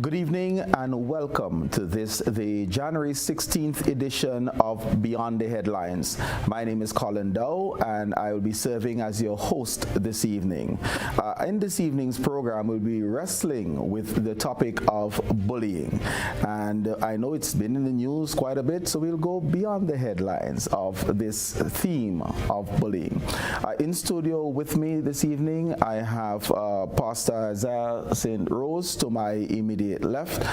Good evening and welcome to the January 16th edition of Beyond the Headlines. My name is Colin Dowe and I will be serving as your host this evening. In this evening's program, we'll be wrestling with the topic of bullying. And I know it's been in the news quite a bit, so we'll go beyond the headlines of this theme of bullying. In studio with me this evening, I have Pastor Isiah St. Rose to my immediate left,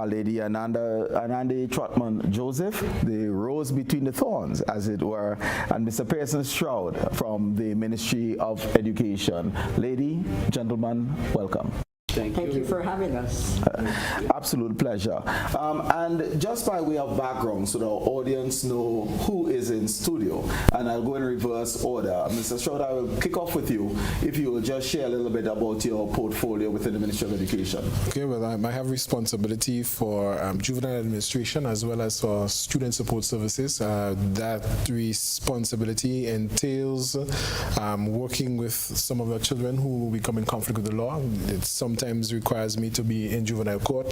Lady Anande Trotman Joseph, the rose between the thorns, as it were, and Mr. Pearson Strode from the Ministry of Education. Lady, gentlemen, welcome. Thank you for having us. Absolute pleasure. And just by way of background, so the audience know who is in studio, and I'll go in reverse order. Mr. Strode, I will kick off with you if you will just share a little bit about your portfolio within the Ministry of Education. Okay, well, I have responsibility for juvenile administration as well as for student support services. That responsibility entails working with some of the children who become in conflict with the law. It sometimes requires me to be in juvenile court,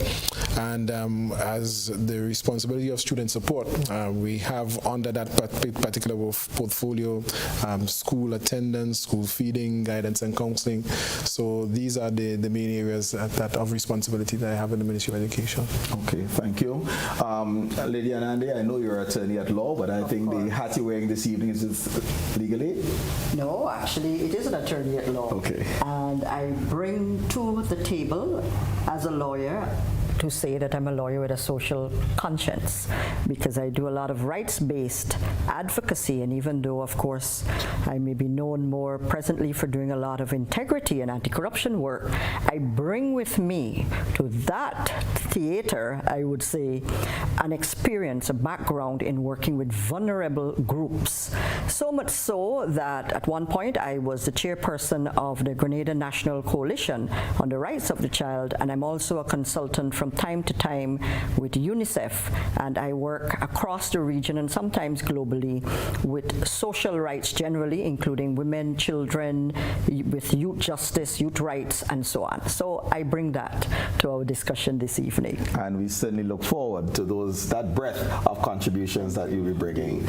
and as the responsibility of student support, we have under that particular portfolio school attendance, school feeding, guidance and counseling. So these are the main areas that of responsibility that I have in the Ministry of Education. Okay, thank you. Lady Anande, I know you're an attorney at law, but I think the hat you're wearing this evening is legally? No, actually, it is an attorney at law. Okay. And I bring to the table as a lawyer to say that I'm a lawyer with a social conscience, because I do a lot of rights-based advocacy, and even though, of course, I may be known more presently for doing a lot of integrity and anti-corruption work, I bring with me to that theater, I would say, an experience, a background in working with vulnerable groups. So much so that at one point I was the chairperson of the Grenada National Coalition on the Rights of the Child, and I'm also a consultant from time to time with UNICEF, and I work across the region and sometimes globally with social rights generally, including women, children, with youth justice, youth rights, and so on. So I bring that to our discussion this evening. And we certainly look forward to that breadth of contributions that you'll be bringing.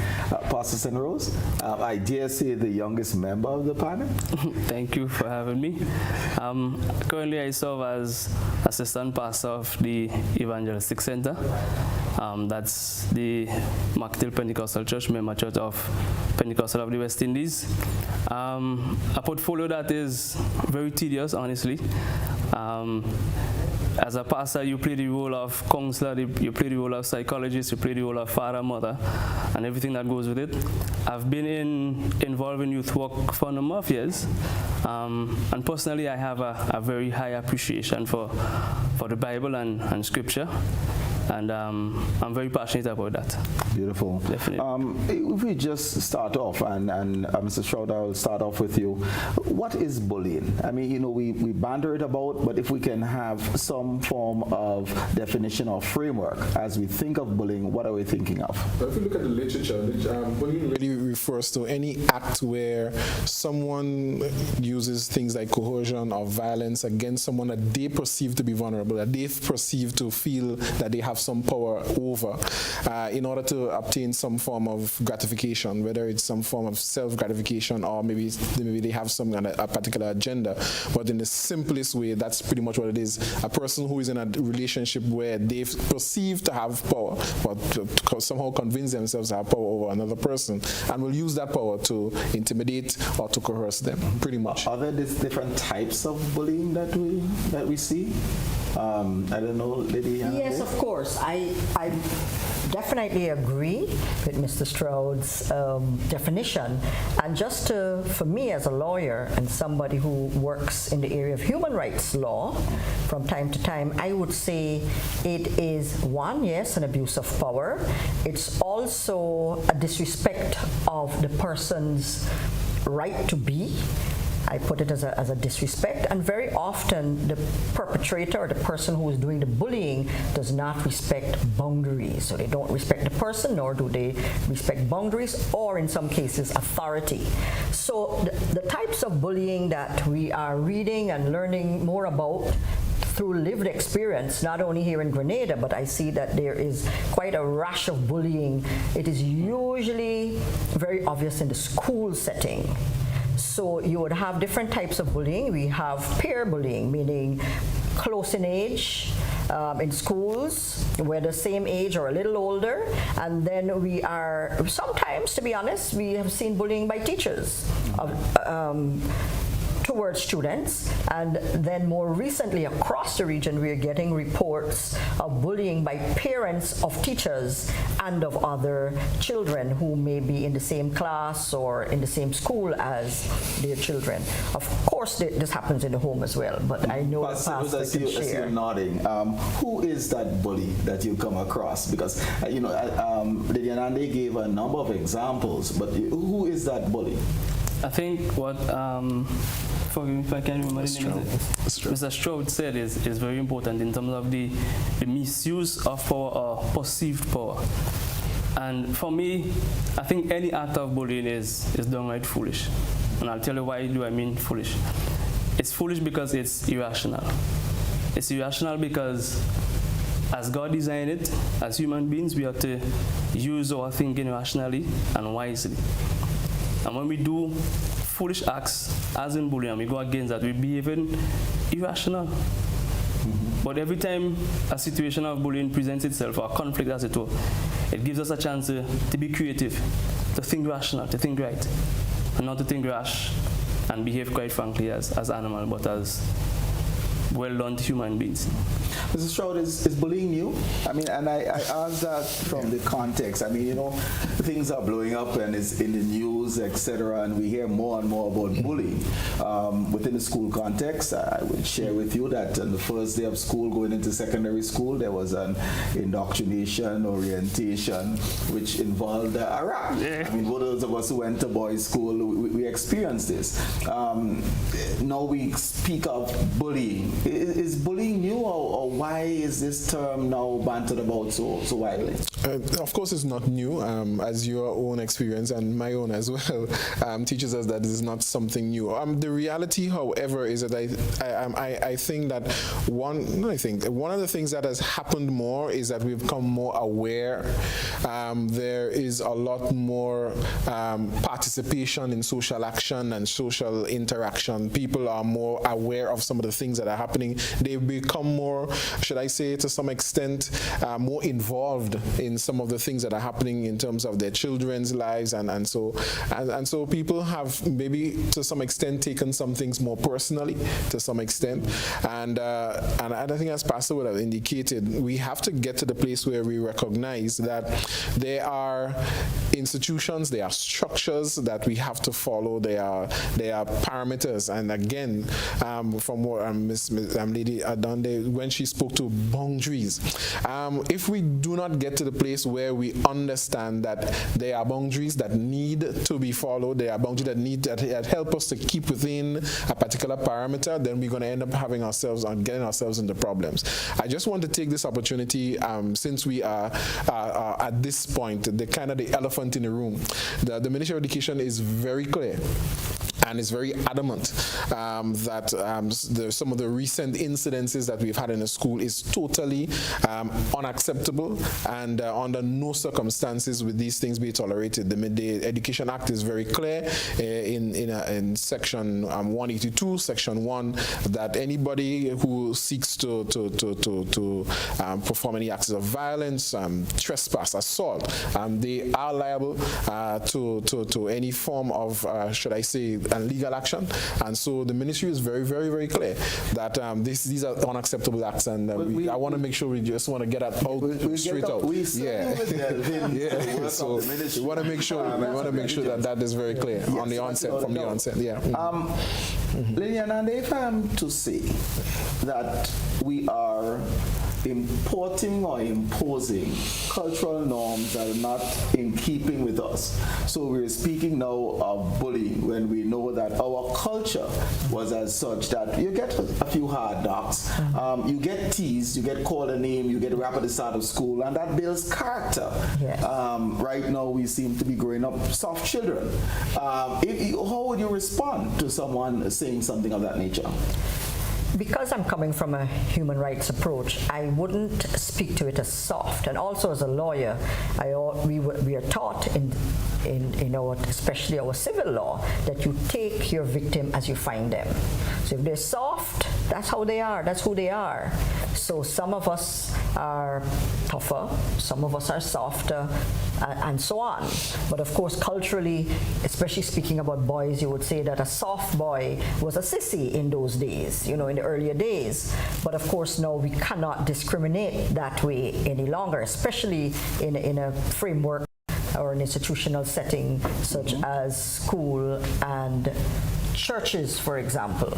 Pastor St. Rose, I dare say the youngest member of the panel. Thank you for having me. Currently I serve as assistant pastor of the Evangelistic Center. That's the Marketil Pentecostal Church, member church of Pentecostal of the West Indies. A portfolio that is very tedious, honestly. As a pastor, you play the role of counselor, you play the role of psychologist, you play the role of father, mother, and everything that goes with it. I've been involved in youth work for a number of years, and personally I have a very high appreciation for the Bible and Scripture. And I'm very passionate about that. Beautiful. Definitely. If we just start off, and Mr. Strode, I will start off with you. What is bullying? I mean, you know, we banter it about, but if we can have some form of definition or framework as we think of bullying, what are we thinking of? But if you look at the literature, bullying really refers to any act where someone uses things like coercion or violence against someone that they perceive to be vulnerable, that they perceive to feel that they have some power over, in order to obtain some form of gratification, whether it's some form of self-gratification or maybe they have a particular agenda. But in the simplest way, that's pretty much what it is. A person who is in a relationship where they perceive to have power, but to somehow convince themselves to have power over another person, and will use that power to intimidate or to coerce them, pretty much. Are there these different types of bullying that we see? I don't know, Lady Anande? Yes, of course. I definitely agree with Mr. Strode's definition. And just for me as a lawyer and somebody who works in the area of human rights law from time to time, I would say it is one, yes, an abuse of power. It's also a disrespect of the person's right to be. I put it as a disrespect, and very often the perpetrator or the person who is doing the bullying does not respect boundaries. So they don't respect the person, nor do they respect boundaries, or in some cases authority. So the types of bullying that we are reading and learning more about through lived experience, not only here in Grenada, but I see that there is quite a rash of bullying. It is usually very obvious in the school setting. So you would have different types of bullying. We have peer bullying, meaning close in age, in schools, we're the same age or a little older, and then we are, sometimes, to be honest, we have seen bullying by teachers towards students, and then more recently across the region we are getting reports of bullying by parents of teachers and of other children who may be in the same class or in the same school as their children. Of course this happens in the home as well, but I know the pastor can share. Nodding. Who is that bully that you come across? Because Lady Anande gave a number of examples, but who is that bully? I think what, forgive me if I can't remember the name, Mr. Strode said is very important in terms of the misuse of power or perceived power. And for me, I think any act of bullying is downright foolish. And I'll tell you why do I mean foolish. It's foolish because it's irrational. It's irrational because as God designed it, as human beings, we have to use our thinking rationally and wisely. And when we do foolish acts, as in bullying, we go against that, we're behaving irrational. But every time a situation of bullying presents itself, or a conflict as it were, it gives us a chance to be creative, to think rational, to think right, and not to think rash and behave, quite frankly, as animals, but as well-learned human beings. Mr. Strode, is bullying new? I mean, and I ask that from the context. I mean, things are blowing up and it's in the news, etc., and we hear more and more about bullying. Within the school context, I would share with you that on the first day of school, going into secondary school, there was an indoctrination orientation which involved a rap. Yeah. I mean, for those of us who went to boys' school, we experienced this. Now we speak of bullying. Is bullying new, or why is this term now bantered about so widely? Of course, it's not new, as your own experience and my own as well teaches us that this is not something new. The reality, however, is that I think that one of the things that has happened more is that we've become more aware. There is a lot more participation in social action and social interaction. People are more aware of some of the things that are happening. They've become more, should I say, to some extent, more involved in some of the things that are happening in terms of their children's lives, and so people have maybe to some extent taken some things more personally to some extent, and I think, as Pastor would have indicated, we have to get to the place where we recognize that there are institutions, there are structures that we have to follow, there are parameters, and again, from what Lady Anande, when she spoke to boundaries, if we do not get to the place where we understand that there are boundaries that need to be followed, there are boundaries that help us to keep within a particular parameter, then we're going to end up getting ourselves into problems. I just want to take this opportunity, since we are at this point, the elephant in the room. The Ministry of Education is very clear and is very adamant that some of the recent incidences that we've had in the school is totally unacceptable, and under no circumstances will these things be tolerated. The Education Act is very clear in Section 182, Section 1, that anybody who seeks to perform any acts of violence, trespass, assault, they are liable to any form of, should I say, legal action. And so the ministry is very, very, very clear that these are unacceptable acts, and I want to make sure we just want to get that out straight out. So we want to make sure that is very clear on the onset, from the onset. Yeah. Lady Anande, if I am to say that we are importing or imposing cultural norms that are not in keeping with us. So we're speaking now of bullying when we know that our culture was as such that you get a few hard knocks, you get teased, you get called a name, you get rapped at the start of school, and that builds character. Yes. Right now we seem to be growing up soft children. How would you respond to someone saying something of that nature? because I'm coming from a human rights approach, I wouldn't speak to it as soft. And also as a lawyer, we are taught in our, especially our civil law, that you take your victim as you find them. So if they're soft, that's how they are, that's who they are. So some of us are tougher, some of us are softer, and so on. But of course, culturally, especially speaking about boys, you would say that a soft boy was a sissy in those days, in the earlier days. But of course, now we cannot discriminate that way any longer, especially in a framework or an institutional setting such as school and churches, for example.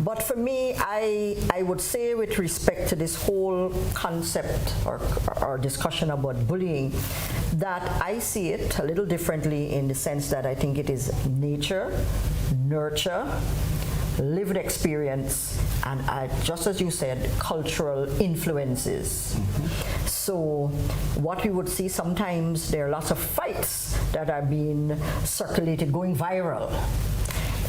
But for me, I would say, with respect to this whole concept or discussion about bullying, that I see it a little differently, in the sense that I think it is nature, nurture, lived experience, and just as you said, cultural influences. So what we would see sometimes, there are lots of fights that are being circulated, going viral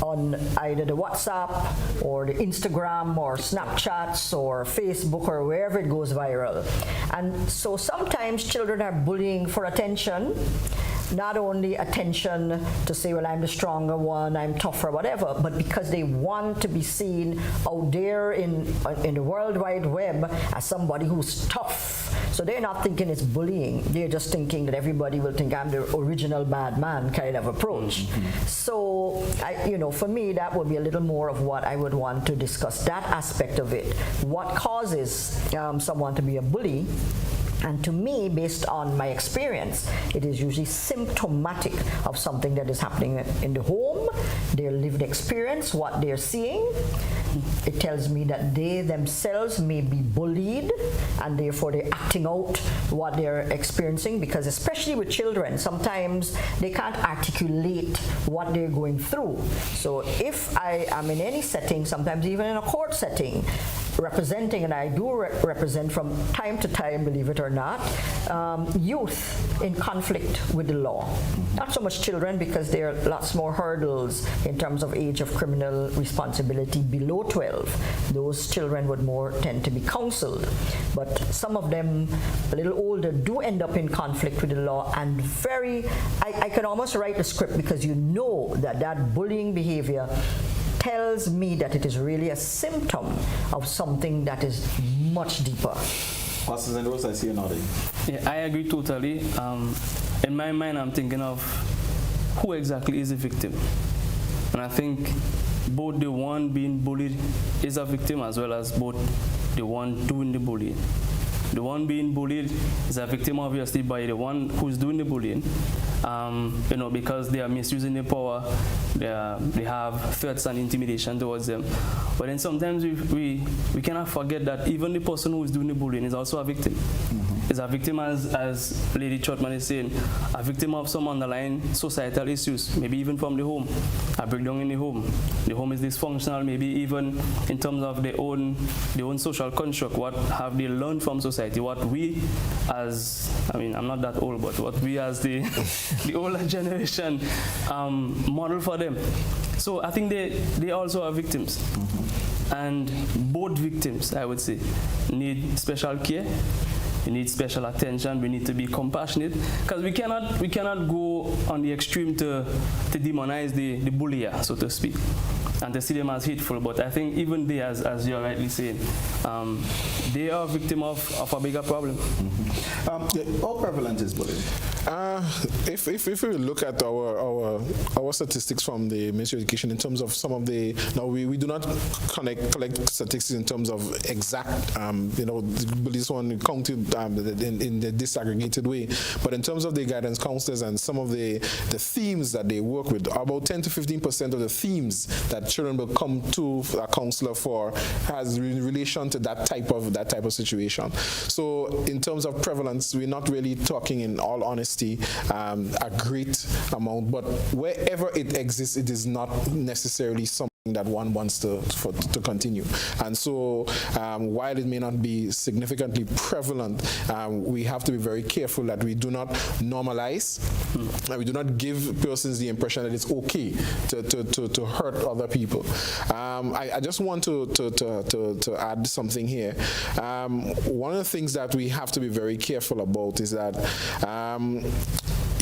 on either the WhatsApp or the Instagram or Snapchats or Facebook or wherever it goes viral. And so sometimes children are bullying for attention, not only attention to say, well, I'm the stronger one, I'm tougher, whatever, but because they want to be seen out there in the World Wide Web as somebody who's tough. So they're not thinking it's bullying. They're just thinking that everybody will think I'm the original bad man kind of approach. So, for me, that would be a little more of what I would want to discuss, that aspect of it. What causes someone to be a bully? And to me, based on my experience, it is usually symptomatic of something that is happening in the home, their lived experience, what they're seeing. It tells me that they themselves may be bullied, and therefore they're acting out what they're experiencing, because especially with children, sometimes they can't articulate what they're going through. So if I am in any setting, sometimes even in a court setting, representing, and I do represent from time to time, believe it or not, youth in conflict with the law. Not so much children, because there are lots more hurdles in terms of age of criminal responsibility below 12. Those children would more tend to be counseled. But some of them, a little older, do end up in conflict with the law, and I can almost write the script, because that bullying behavior tells me that it is really a symptom of something that is much deeper. Pastor Zendros, I see you nodding. Yeah, I agree totally. In my mind, I'm thinking of who exactly is the victim. And I think both the one being bullied is a victim, as well as both the one doing the bullying. The one being bullied is a victim, obviously, by the one who's doing the bullying, because they are misusing their power, they have threats and intimidation towards them. But then sometimes we cannot forget that even the person who is doing the bullying is also a victim. Is a victim, as Lady Trotman is saying, a victim of some underlying societal issues, maybe even from the home, a breakdown in the home. The home is dysfunctional, maybe even in terms of their own social construct. What have they learned from society? What we I'm not that old, but what we as the older generation model for them. So I think they also are victims. And both victims, I would say, need special care. We need special attention. We need to be compassionate, because we cannot go on the extreme to demonize the bullier, so to speak, and to see them as hateful. But I think even they, as you're rightly saying, they are a victim of a bigger problem. How prevalent is bullying? If we look at our statistics from the Ministry of Education in terms of some of the, now we do not collect statistics in terms of exact, this one counted in the disaggregated way, but in terms of the guidance counselors and some of the themes that they work with, about 10 to 15% of the themes that children will come to a counselor for has in relation to that type of situation. So in terms of prevalence, we're not really talking, in all honesty, a great amount, but wherever it exists, it is not necessarily some that one wants to continue. And so while it may not be significantly prevalent, we have to be very careful that we do not normalize, and we do not give persons the impression that it's okay to hurt other people. I just want to add something here. One of the things that we have to be very careful about is that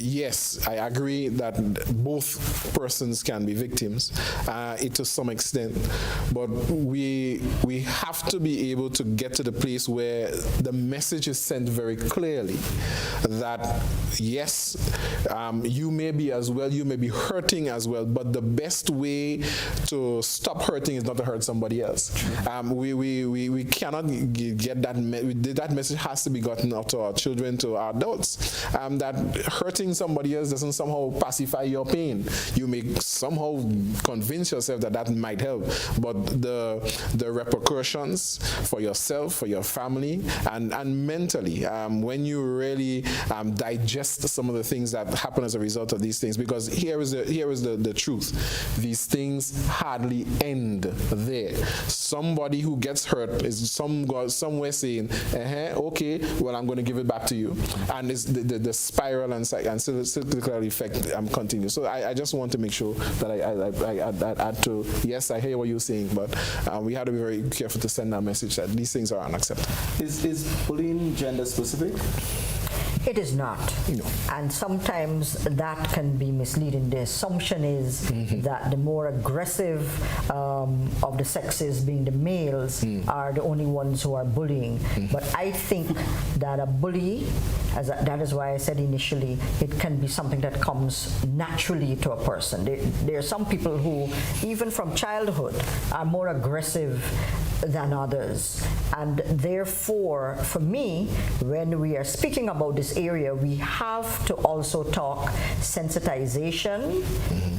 yes, I agree that both persons can be victims to some extent, but we have to be able to get to the place where the message is sent very clearly that yes, you may be as well, you may be hurting as well, but the best way to stop hurting is not to hurt somebody else. We cannot get that message has to be gotten out to our children, to our adults, that hurting somebody else doesn't somehow pacify your pain. You may somehow convince yourself that that might help, but the repercussions for yourself, for your family, and mentally, when you really digest some of the things that happen as a result of these things, because here is the truth. These things hardly end there. Somebody who gets hurt is somewhere saying, okay, well, I'm going to give it back to you, and it's the spiral and cyclical effect continues. So I just want to make sure that I add to, yes, I hear what you're saying, but we have to be very careful to send that message that these things are unacceptable. Is bullying gender specific? It is not. No. And sometimes that can be misleading. The assumption is that the more aggressive of the sexes, being the males, are the only ones who are bullying. But I think that a bully, that is why I said initially, it can be something that comes naturally to a person. There are some people who, even from childhood, are more aggressive than others. And therefore, for me, when we are speaking about this area, we have to also talk sensitization,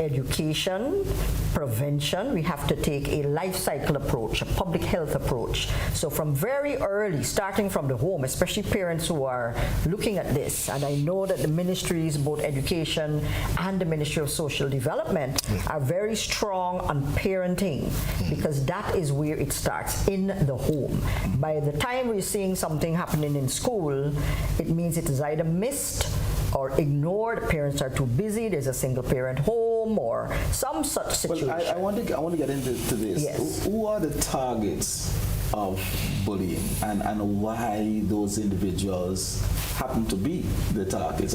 education, prevention. We have to take a life cycle approach, a public health approach. So from very early, starting from the home, especially parents who are looking at this, and I know that the ministries, both education and the Ministry of Social Development, are very strong on parenting, because that is where it starts, in the home. By the time we're seeing something happening in school, it means it is either missed or ignored. Parents are too busy, there's a single parent home, or some such situation. Well, I want to get into this. Yes. Who are the targets of bullying, and why those individuals happen to be the targets?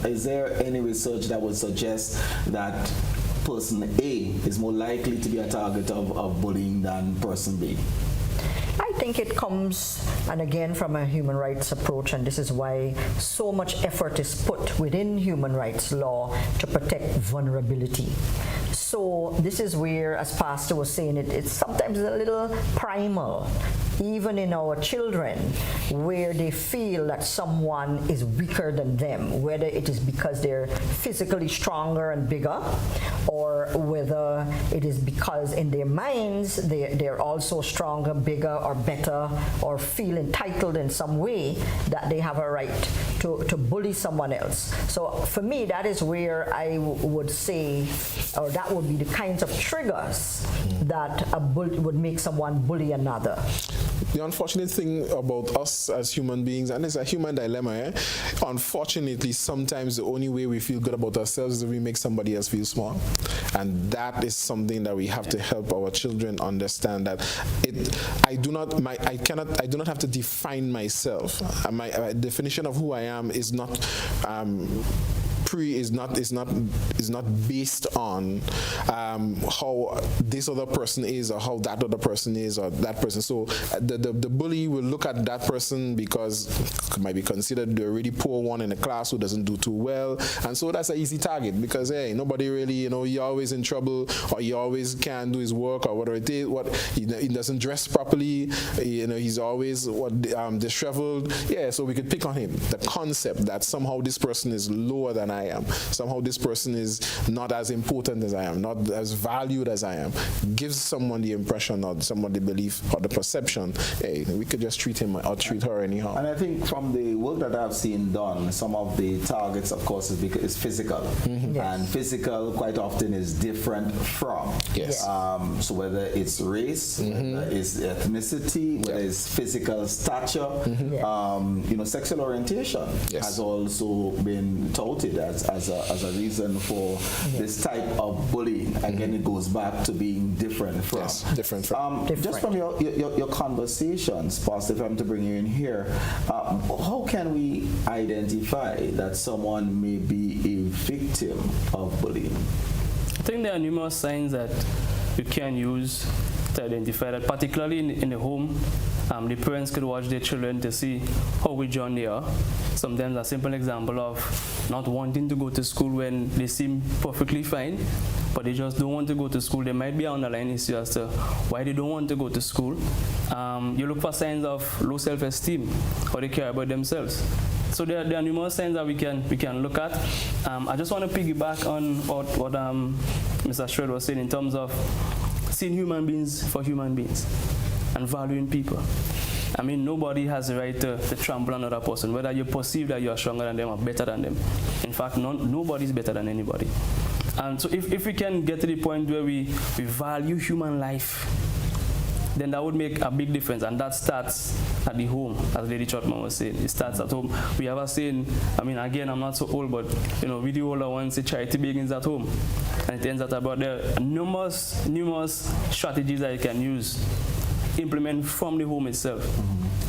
Is there any research that would suggest that person A is more likely to be a target of bullying than person B? I think it comes, and again, from a human rights approach, and this is why so much effort is put within human rights law to protect vulnerability. So this is where, as Pastor was saying, it's sometimes a little primal, even in our children, where they feel that someone is weaker than them, whether it is because they're physically stronger and bigger, or whether it is because in their minds they're also stronger, bigger, or better, or feel entitled in some way that they have a right to bully someone else. So for me, that is where I would say, or that would be the kinds of triggers that would make someone bully another. The unfortunate thing about us as human beings, and it's a human dilemma, unfortunately, sometimes the only way we feel good about ourselves is if we make somebody else feel small. And that is something that we have to help our children understand, that I do not have to define myself. My definition of who I am is not is not based on how this other person is, or how that other person is, or that person. So the bully will look at that person because it might be considered the really poor one in the class who doesn't do too well, and so that's an easy target, because hey, nobody really, you're always in trouble, or he always can't do his work, or whatever it is. He doesn't dress properly, he's always disheveled. Yeah, so we could pick on him. The concept that somehow this person is lower than I I am. Somehow this person is not as important as I am, not as valued as I am. Gives someone the impression or someone the belief or the perception, hey, we could just treat him or treat her anyhow. And I think from the work that I've seen done, some of the targets, of course, is physical. Yes. And physical quite often is different from. Yes. So whether it's race, whether it's ethnicity, whether it's physical stature, sexual orientation has also been touted as a reason for this type of bullying. Again, it goes back to being different from. Yes, different from. Just from your conversations, Pastor, if I'm to bring you in here, how can we identify that someone may be a victim of bullying? I think there are numerous signs that you can use to identify that, particularly in the home. The parents could watch their children to see how withdrawn they are. Sometimes a simple example of not wanting to go to school when they seem perfectly fine, but they just don't want to go to school. There might be an underlying issue as to why they don't want to go to school. You look for signs of low self-esteem, how they care about themselves. So there are numerous signs that we can look at. I just want to piggyback on what Mr. Strode was saying in terms of seeing human beings for human beings and valuing people. I mean, nobody has the right to trample on another person, whether you perceive that you are stronger than them or better than them. In fact, nobody's better than anybody. And so if we can get to the point where we value human life, then that would make a big difference, and that starts at the home, as Lady Trotman was saying. It starts at home. We have a saying, I mean, again, I'm not so old, but we the older ones say charity begins at home, and it ends at about there are numerous strategies that you can use, implement from the home itself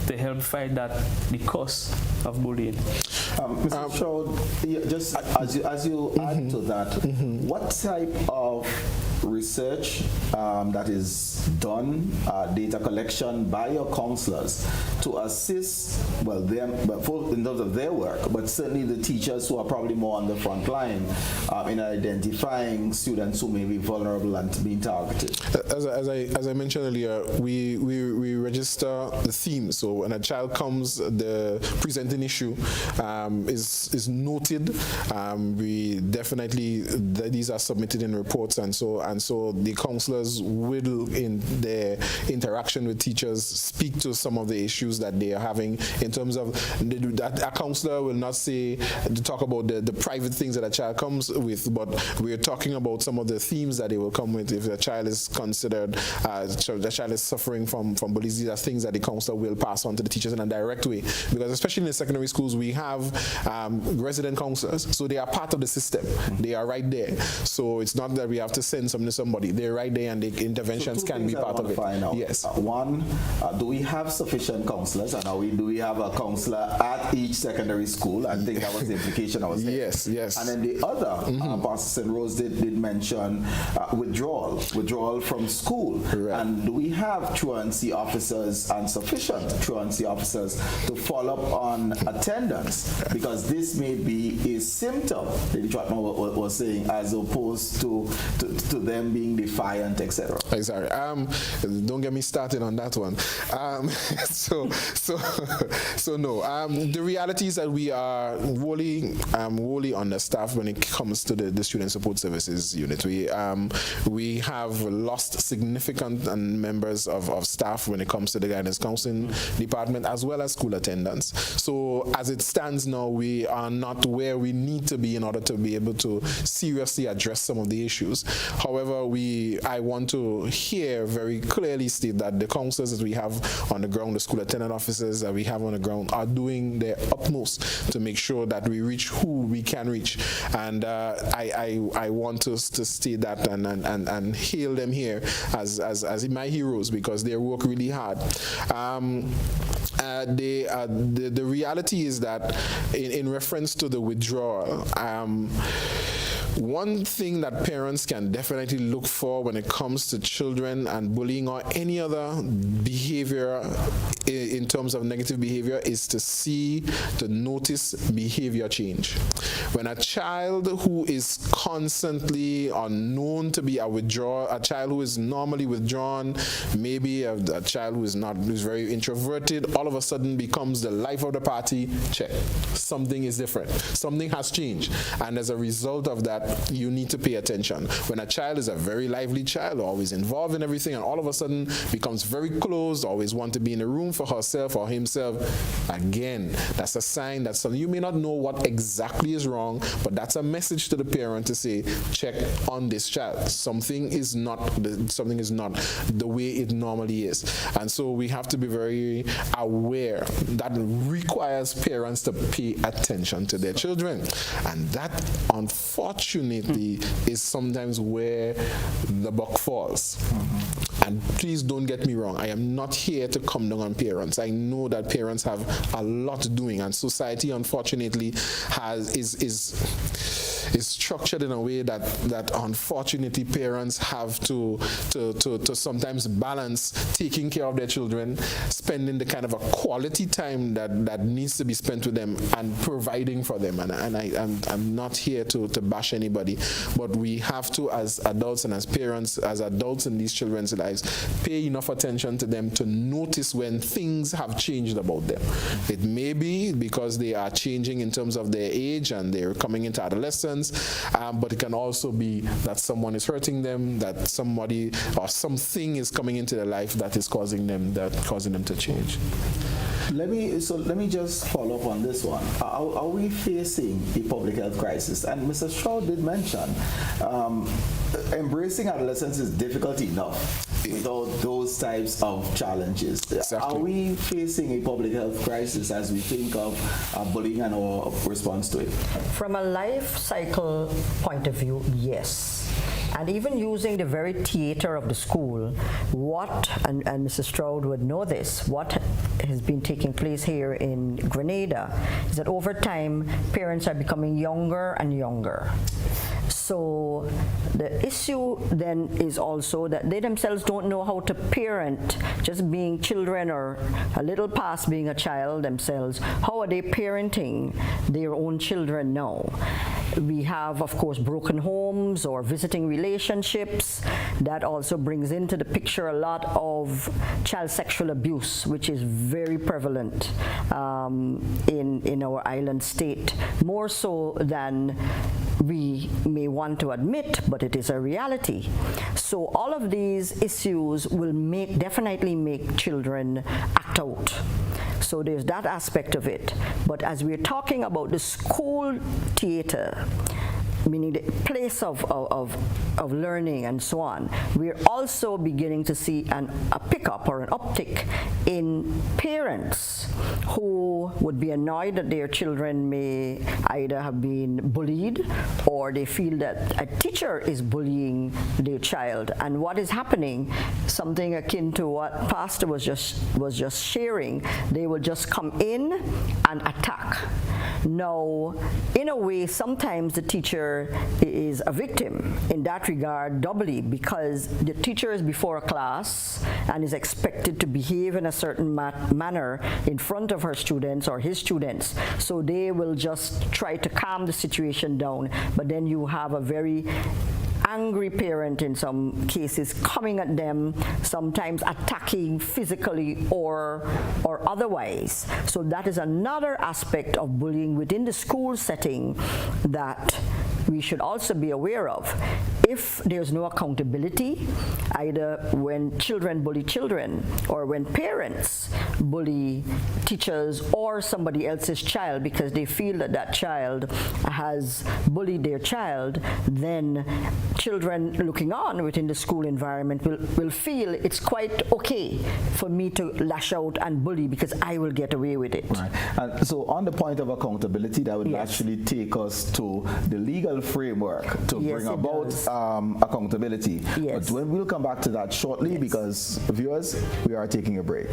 to help fight the cause of bullying. Mr. Strode, just as you add to that, what type of research that is done, data collection by your counselors to assist, them, in terms of their work, but certainly the teachers who are probably more on the front line in identifying students who may be vulnerable and being targeted? As I mentioned earlier, we register the theme. So when a child comes, the presenting issue is noted. We definitely, these are submitted in reports, and so the counselors will, in their interaction with teachers, speak to some of the issues that they are having in terms of that a counselor will not say to talk about the private things that a child comes with, but we're talking about some of the themes that they will come with. If a child is considered, the child is suffering from bullies, these are things that the counselor will pass on to the teachers in a direct way, because especially in the secondary schools we have resident counselors, so they are part of the system. They are right there, so it's not that we have to send something to somebody. They're right there, and the interventions can be part of it. Yes. One, do we have sufficient counselors, and do we have a counselor at each secondary school? I think that was the implication I was saying. Yes. And then the other, Pastor St. Rose did mention withdrawal from school. Right. And do we have truancy officers and sufficient truancy officers to follow up on attendance? Because this may be a symptom, Lady Trotman was saying, as opposed to them being defiant, etc. Exactly. Don't get me started on that one. So no. The reality is that we are wholly understaffed when it comes to the student support services unit. We have lost significant members of staff when it comes to the guidance counseling department, as well as school attendance. So as it stands now, we are not where we need to be in order to be able to seriously address some of the issues. However, I want to here very clearly state that the counselors that we have on the ground, the school attendant officers that we have on the ground, are doing their utmost to make sure that we reach who we can reach. And I want to state that and hail them here as my heroes, because they work really hard. The reality is that in reference to the withdrawal, one thing that parents can definitely look for when it comes to children and bullying or any other behavior in terms of negative behavior is to notice behavior change. When a child who is constantly unknown to be a child who is normally withdrawn, maybe a child who's very introverted, all of a sudden becomes the life of the party, check. Something is different. Something has changed. And as a result of that, you need to pay attention. When a child is a very lively child, always involved in everything, and all of a sudden becomes very closed, always want to be in a room for herself or himself, again, that's a sign that you may not know what exactly is wrong, but that's a message to the parent to say, check on this child. Something is not the way it normally is. And so we have to be very aware. That requires parents to pay attention to their children. And that, unfortunately, is sometimes where the buck falls. And please don't get me wrong, I am not here to come down on parents. I know that parents have a lot doing, and society, unfortunately, is structured in a way that unfortunately parents have to sometimes balance taking care of their children, spending the kind of a quality time that needs to be spent with them, and providing for them. And I'm not here to bash anybody, but we have to, as adults and as parents, as adults in these children's lives, pay enough attention to them to notice when things have changed about them. It may be because they are changing in terms of their age and they're coming into adolescence, but it can also be that someone is hurting them, that somebody or something is coming into their life that is causing them to change. Let me just follow up on this one. Are we facing a public health crisis? And Mr. Strode did mention embracing adolescence is difficult enough without those types of challenges. Exactly. Are we facing a public health crisis as we think of bullying and our response to it? From a life cycle point of view, yes. And even using the very theater of the school, and Mrs. Strode would know this, what has been taking place here in Grenada is that over time, parents are becoming younger and younger. So the issue then is also that they themselves don't know how to parent, just being children or a little past being a child themselves. How are they parenting their own children now? We have, of course, broken homes or visiting relationships. That also brings into the picture a lot of child sexual abuse, which is very prevalent in our island state, more so than we may want to admit, but it is a reality. So all of these issues will definitely make children act out. So there's that aspect of it. But as we're talking about the school theater, meaning the place of learning and so on, we're also beginning to see a pickup or an uptick in parents who would be annoyed that their children may either have been bullied or they feel that a teacher is bullying their child. And what is happening, something akin to what Pastor was just sharing, they will just come in and attack. Now, in a way, sometimes the teacher is a victim in that regard doubly, because the teacher is before a class and is expected to behave in a certain manner in front of her students or his students. So they will just try to calm the situation down, but then you have a very angry parent in some cases coming at them, sometimes attacking physically or otherwise. So that is another aspect of bullying within the school setting that we should also be aware of. If there's no accountability, either when children bully children or when parents bully teachers or somebody else's child because they feel that that child has bullied their child, then children looking on within the school environment will feel it's quite okay for me to lash out and bully because I will get away with it. Right. And so on the point of accountability, that would actually take us to the legal framework to bring about accountability. Yes. But we'll come back to that shortly because, viewers, we are taking a break.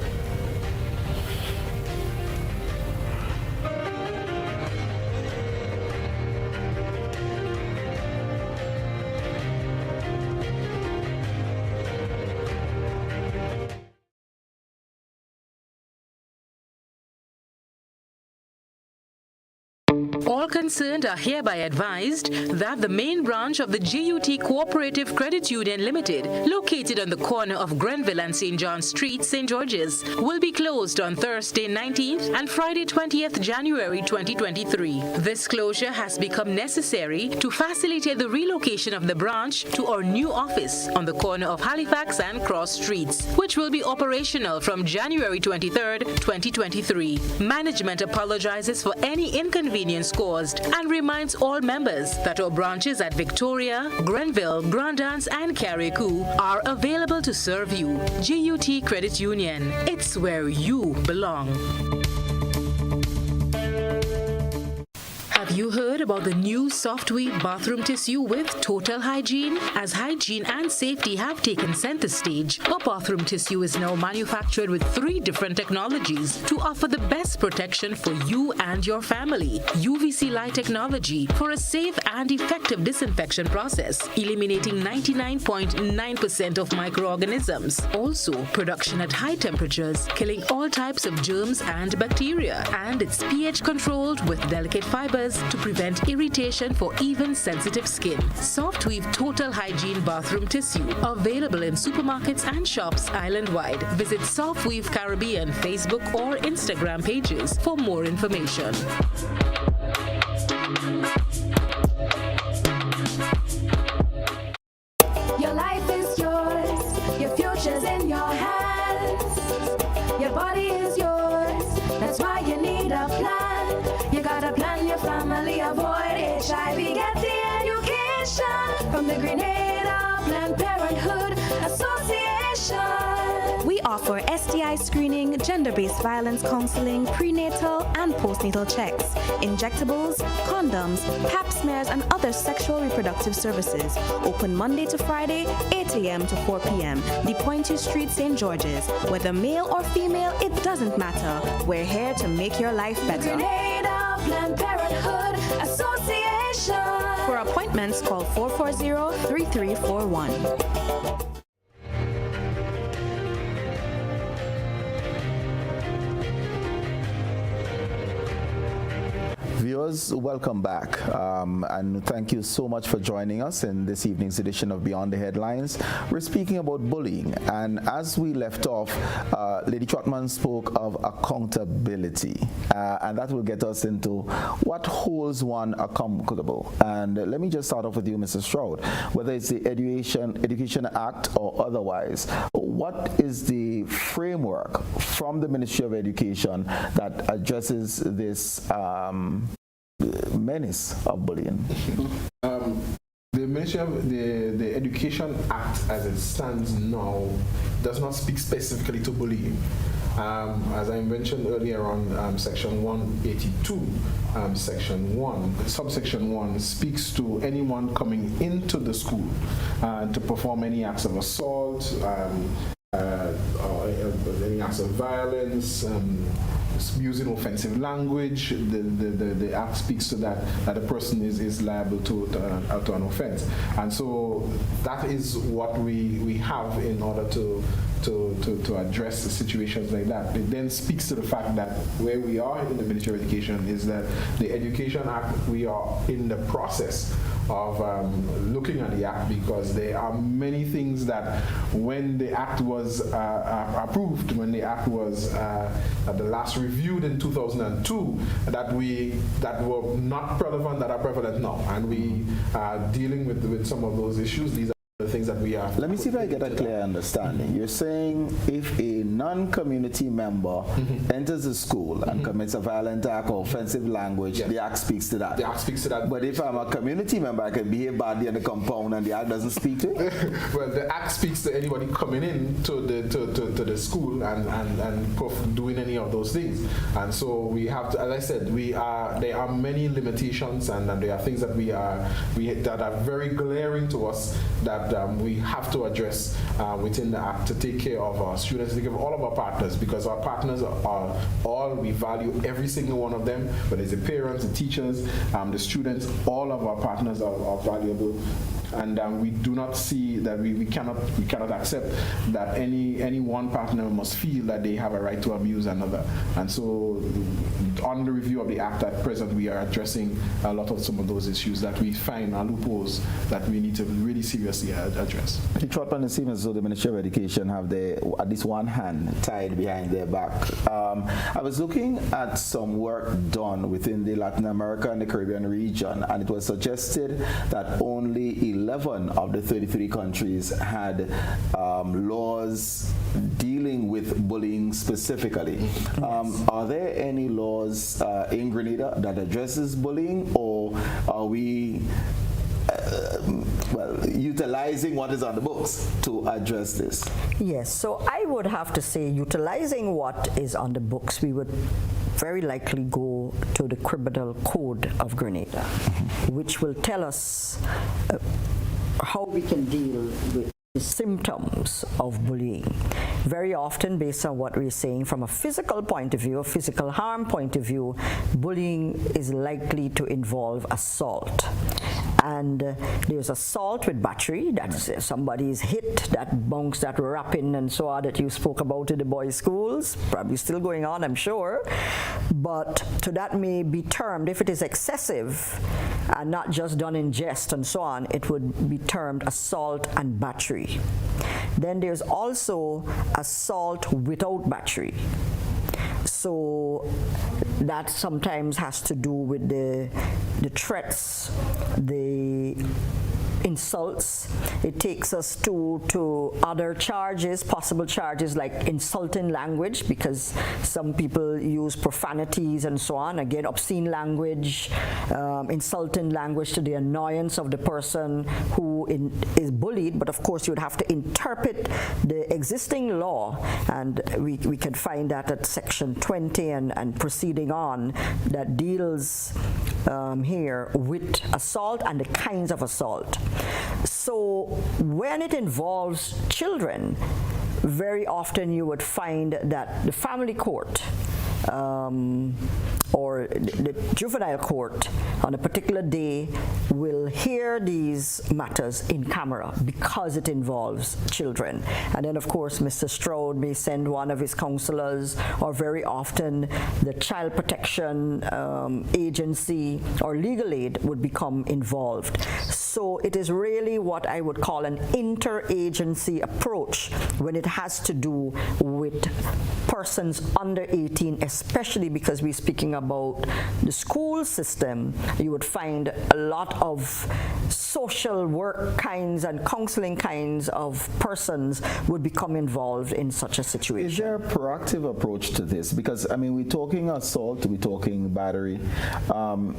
All concerned are hereby advised that the main branch of the GUT Cooperative Credit Union Limited, located on the corner of Grenville and St. John Street, St. George's, will be closed on Thursday 19th and Friday 20th January 2023. This closure has become necessary to facilitate the relocation of the branch to our new office on the corner of Halifax and Cross Streets, which will be operational from January 23rd, 2023. Management apologizes for any inconvenience caused and reminds all members that our branches at Victoria, Grenville, Grandance and Carriacou are available to serve you. GUT Credit Union, it's where you belong. Have you heard about the new Softweave bathroom tissue with total hygiene? As hygiene and safety have taken center stage, our bathroom tissue is now manufactured with 3 different technologies to offer the best protection for you and your family. UVC light technology for a safe and effective disinfection process, eliminating 99.9% of microorganisms. Also, production at high temperatures, killing all types of germs and bacteria. And it's pH controlled with delicate fibers to prevent irritation for even sensitive skin. Softweave Total Hygiene Bathroom Tissue, available in supermarkets and shops island-wide. Visit Softweave Caribbean Facebook or Instagram pages for more information. Your life is yours, your future's in your hands, your body is yours, that's why you need a plan. You gotta plan your family, avoid HIV, get the education from the Grenada Planned Parenthood Association. We offer STI screening, gender-based violence counseling, prenatal and postnatal checks, injectables, condoms, pap smears, and other sexual reproductive services. Open Monday to Friday, 8 a.m. to 4 p.m. The Pointe Street, St. George's. Whether male or female, it doesn't matter. We're here to make your life better. Grenada Planned Parenthood Association. For appointments, call 440-3341. Viewers, welcome back, and thank you so much for joining us in this evening's edition of Beyond the Headlines. We're speaking about bullying, and as we left off, Lady Trotman spoke of accountability, and that will get us into what holds one accountable. And let me just start off with you, Mr. Strode. Whether it's the Education Act or otherwise, what is the framework from the Ministry of Education that addresses this menace of bullying? The Ministry of the Education Act, as it stands now, does not speak specifically to bullying. As I mentioned earlier on, Section 182, Section 1, Subsection 1 speaks to anyone coming into the school to perform any acts of assault, or any acts of violence, using offensive language. The Act speaks to that a person is liable to an offense, and so that is what we have in order to address situations like that. It then speaks to the fact that where we are in the Ministry of Education is that the Education Act, we are in the process of looking at the Act, because there are many things that when the Act was approved, when the Act was at the last reviewed in 2002, that were not relevant, that are prevalent now, and we are dealing with some of those issues. These are the things that we are. Let me see if I get a clear understanding. You're saying if a non-community member enters the school and commits a violent act or offensive language, the Act speaks to that. The Act speaks to that. But if I'm a community member, I can behave badly in the compound and the Act doesn't speak to it? Well, the Act speaks to anybody coming in to the school and doing any of those things. And so we have to, as I said, there are many limitations, and there are things that that are very glaring to us that we have to address within the Act to take care of our students, to take care of all of our partners, because our partners are all, we value every single one of them, whether it's the parents, the teachers, the students, all of our partners are valuable. And we do not see that we cannot accept that any one partner must feel that they have a right to abuse another. And so on the review of the Act at present, we are addressing a lot of some of those issues that we find are loopholes that we need to really seriously address. Trotman, it seems as though the Ministry of Education have at least one hand tied behind their back. I was looking at some work done within the Latin America and the Caribbean region, and it was suggested that only 11 of the 33 countries had laws dealing with bullying specifically. Yes. Are there any laws in Grenada that addresses bullying, or are we utilizing what is on the books to address this? Yes, so I would have to say, utilizing what is on the books, we would very likely go to the Criminal Code of Grenada, which will tell us how we can deal with the symptoms of bullying. Very often, based on what we're saying from a physical point of view, a physical harm point of view, bullying is likely to involve assault. And there's assault with battery, that's somebody is hit, that bounce, that rapping and so on that you spoke about in the boys' schools, probably still going on, I'm sure. But so that may be termed, if it is excessive and not just done in jest and so on, it would be termed assault and battery. Then there's also assault without battery. So that sometimes has to do with the threats, the insults. It takes us to other charges, possible charges like insulting language, because some people use profanities and so on. Again, obscene language, insulting language to the annoyance of the person who is bullied. But of course, you would have to interpret the existing law, and we can find that at Section 20 and proceeding on, that deals here with assault and the kinds of assault. So when it involves children, very often you would find that the family court or the juvenile court on a particular day will hear these matters in camera because it involves children. And then of course Mr. Strode may send one of his counselors, or very often the child protection agency or legal aid would become involved. So it is really what I would call an interagency approach when it has to do with persons under 18, especially because we're speaking about the school system. You would find a lot of social work kinds and counseling kinds of persons would become involved in such a situation. Is there a proactive approach to this? Because, I mean, we're talking assault, we're talking battery.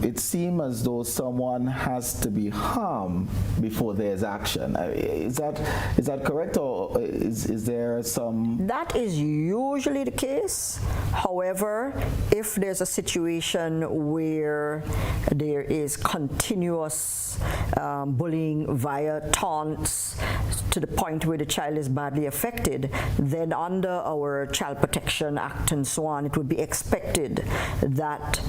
It seems as though someone has to be harmed before there's action. Is that correct, or is there some... That is usually the case. However, if there's a situation where there is continuous bullying via taunts to the point where the child is badly affected, then under our Child Protection Act and so on, it would be expected that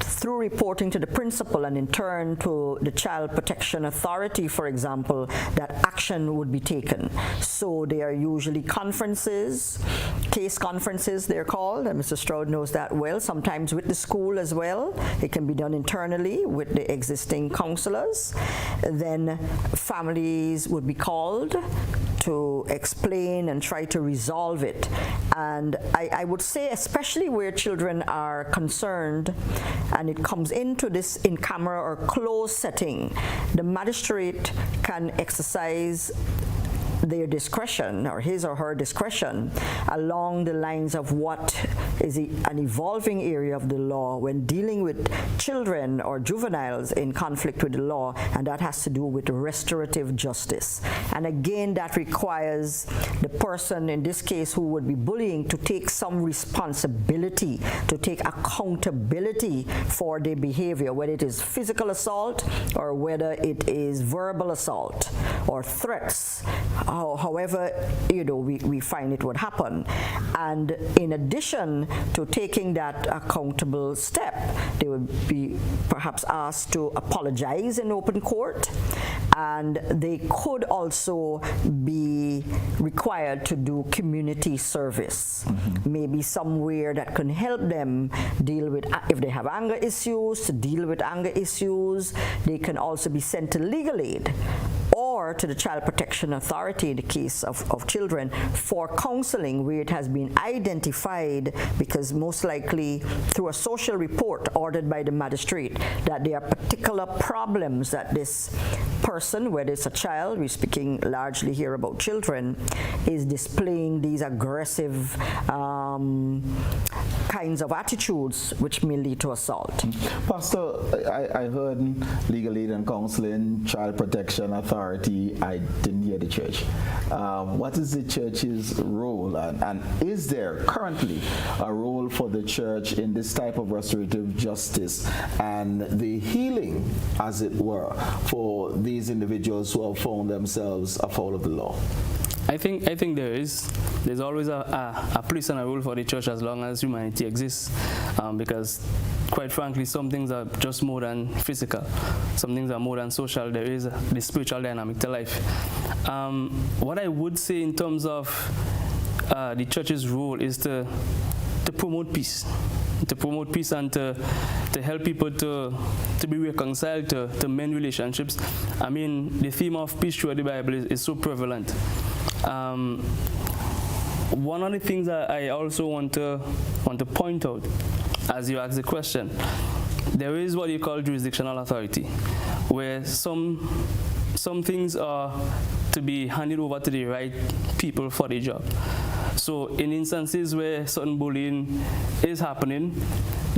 through reporting to the principal and in turn to the Child Protection Authority, for example, that action would be taken. So there are usually conferences, case conferences they're called, and Mr. Strode knows that well, sometimes with the school as well. It can be done internally with the existing counselors. Then families would be called to explain and try to resolve it. And I would say, especially where children are concerned and it comes into this in-camera or closed setting, the magistrate can exercise their discretion, or his or her discretion, along the lines of what is an evolving area of the law when dealing with children or juveniles in conflict with the law, and that has to do with restorative justice. And again, that requires the person, in this case, who would be bullying, to take some responsibility, to take accountability for their behavior, whether it is physical assault or whether it is verbal assault or threats, however, we find it would happen. And in addition to taking that accountable step, they would be perhaps asked to apologize in open court, and they could also be required to do community service, maybe somewhere that can help them deal with, if they have anger issues, to deal with anger issues. They can also be sent to legal aid or to the Child Protection Authority in the case of children for counseling, where it has been identified, because most likely through a social report ordered by the magistrate, that there are particular problems that this person, whether it's a child, we're speaking largely here about children, is displaying these aggressive kinds of attitudes which may lead to assault. Pastor, I heard legal aid and counseling, Child Protection Authority. I didn't hear the church. What is the church's role, and is there currently a role for the church in this type of restorative justice and the healing, as it were, for these individuals who have found themselves afoul of the law? I think there's always a place and a role for the church as long as humanity exists, because quite frankly, some things are just more than physical, some things are more than social. There is the spiritual dynamic to life. What I would say in terms of the church's role is to promote peace. To promote peace and to help people to be reconciled, to mend relationships. I mean, the theme of peace throughout the Bible is so prevalent. One of the things that I also want to point out, as you ask the question, there is what you call jurisdictional authority, where some things are to be handed over to the right people for the job. So in instances where certain bullying is happening,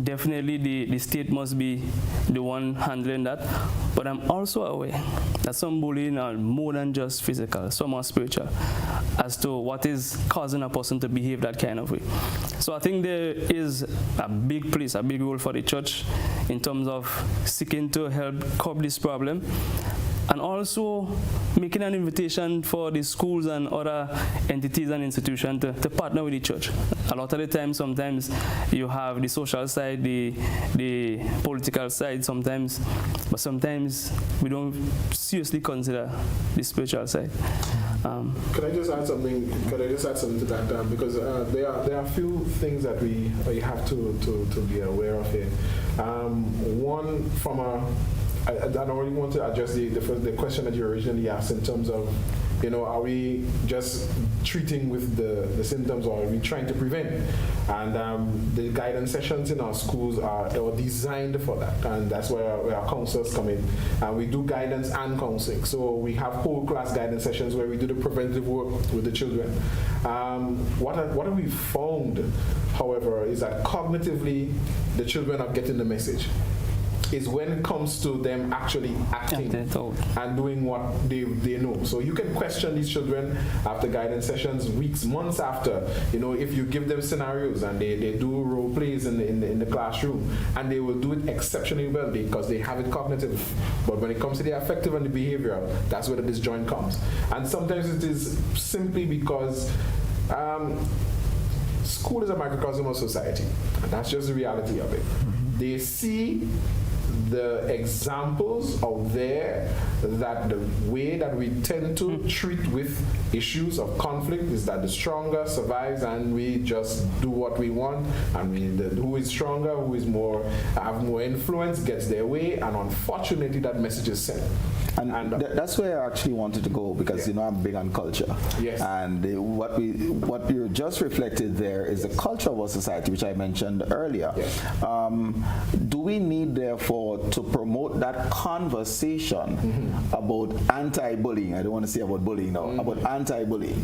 definitely the state must be the one handling that. But I'm also aware that some bullying are more than just physical, some are spiritual, as to what is causing a person to behave that kind of way. So I think there is a big place, a big role for the church in terms of seeking to help curb this problem, and also making an invitation for the schools and other entities and institutions to partner with the church. A lot of the time, sometimes you have the social side, the political side sometimes, but sometimes we don't seriously consider the spiritual side. Could I just add something? To that? Because there are a few things that we have to be aware of here. One, from I already want to address the question that you originally asked in terms of, are we just treating with the symptoms, or are we trying to prevent? And the guidance sessions in our schools are designed for that, and that's where our counselors come in. And we do guidance and counseling. So we have whole class guidance sessions where we do the preventive work with the children. What have we found, however, is that cognitively the children are getting the message. Is when it comes to them actually acting and doing what they know. So you can question these children after guidance sessions, weeks, months after. If you give them scenarios and they do role plays in the classroom, and they will do it exceptionally well because they have it cognitive. But when it comes to the affective and the behavioral, that's where the disjoint comes. And sometimes it is simply because school is a microcosm of society, and that's just the reality of it. They see the examples out there that the way that we tend to treat with issues of conflict is that the stronger survives, and we just do what we want, and who is stronger, who is have more influence, gets their way, and unfortunately that message is sent. And that's where I actually wanted to go, because I'm big on culture. Yes. And what you just reflected there is the culture of our society, which I mentioned earlier. Yes. Do we need, therefore, to promote that conversation about anti-bullying. I don't want to say about bullying now, about anti-bullying.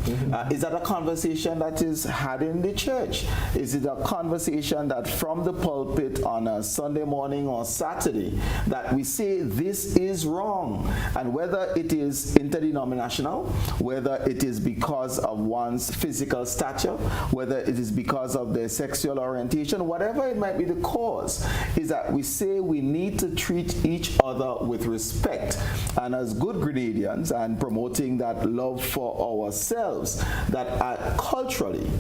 Is that a conversation that is had in the church? Is it a conversation that from the pulpit on a Sunday morning or Saturday that we say this is wrong? And whether it is interdenominational, whether it is because of one's physical stature, whether it is because of their sexual orientation, whatever it might be the cause, is that we say we need to treat each other with respect. And as good Grenadians, and promoting that love for ourselves, that culturally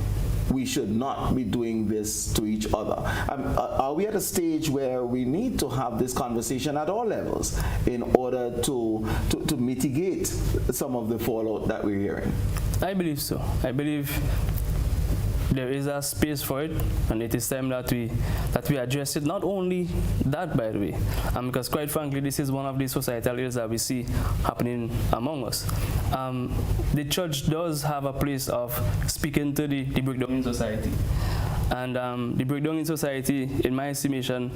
we should not be doing this to each other. Are we at a stage where we need to have this conversation at all levels in order to mitigate some of the fallout that we're hearing? I believe so. I believe there is a space for it, and it is time that we address it. Not only that, by the way, because quite frankly, this is one of the societal ills that we see happening among us. The church does have a place of speaking to the breakdown in society. And the breakdown in society, in my estimation,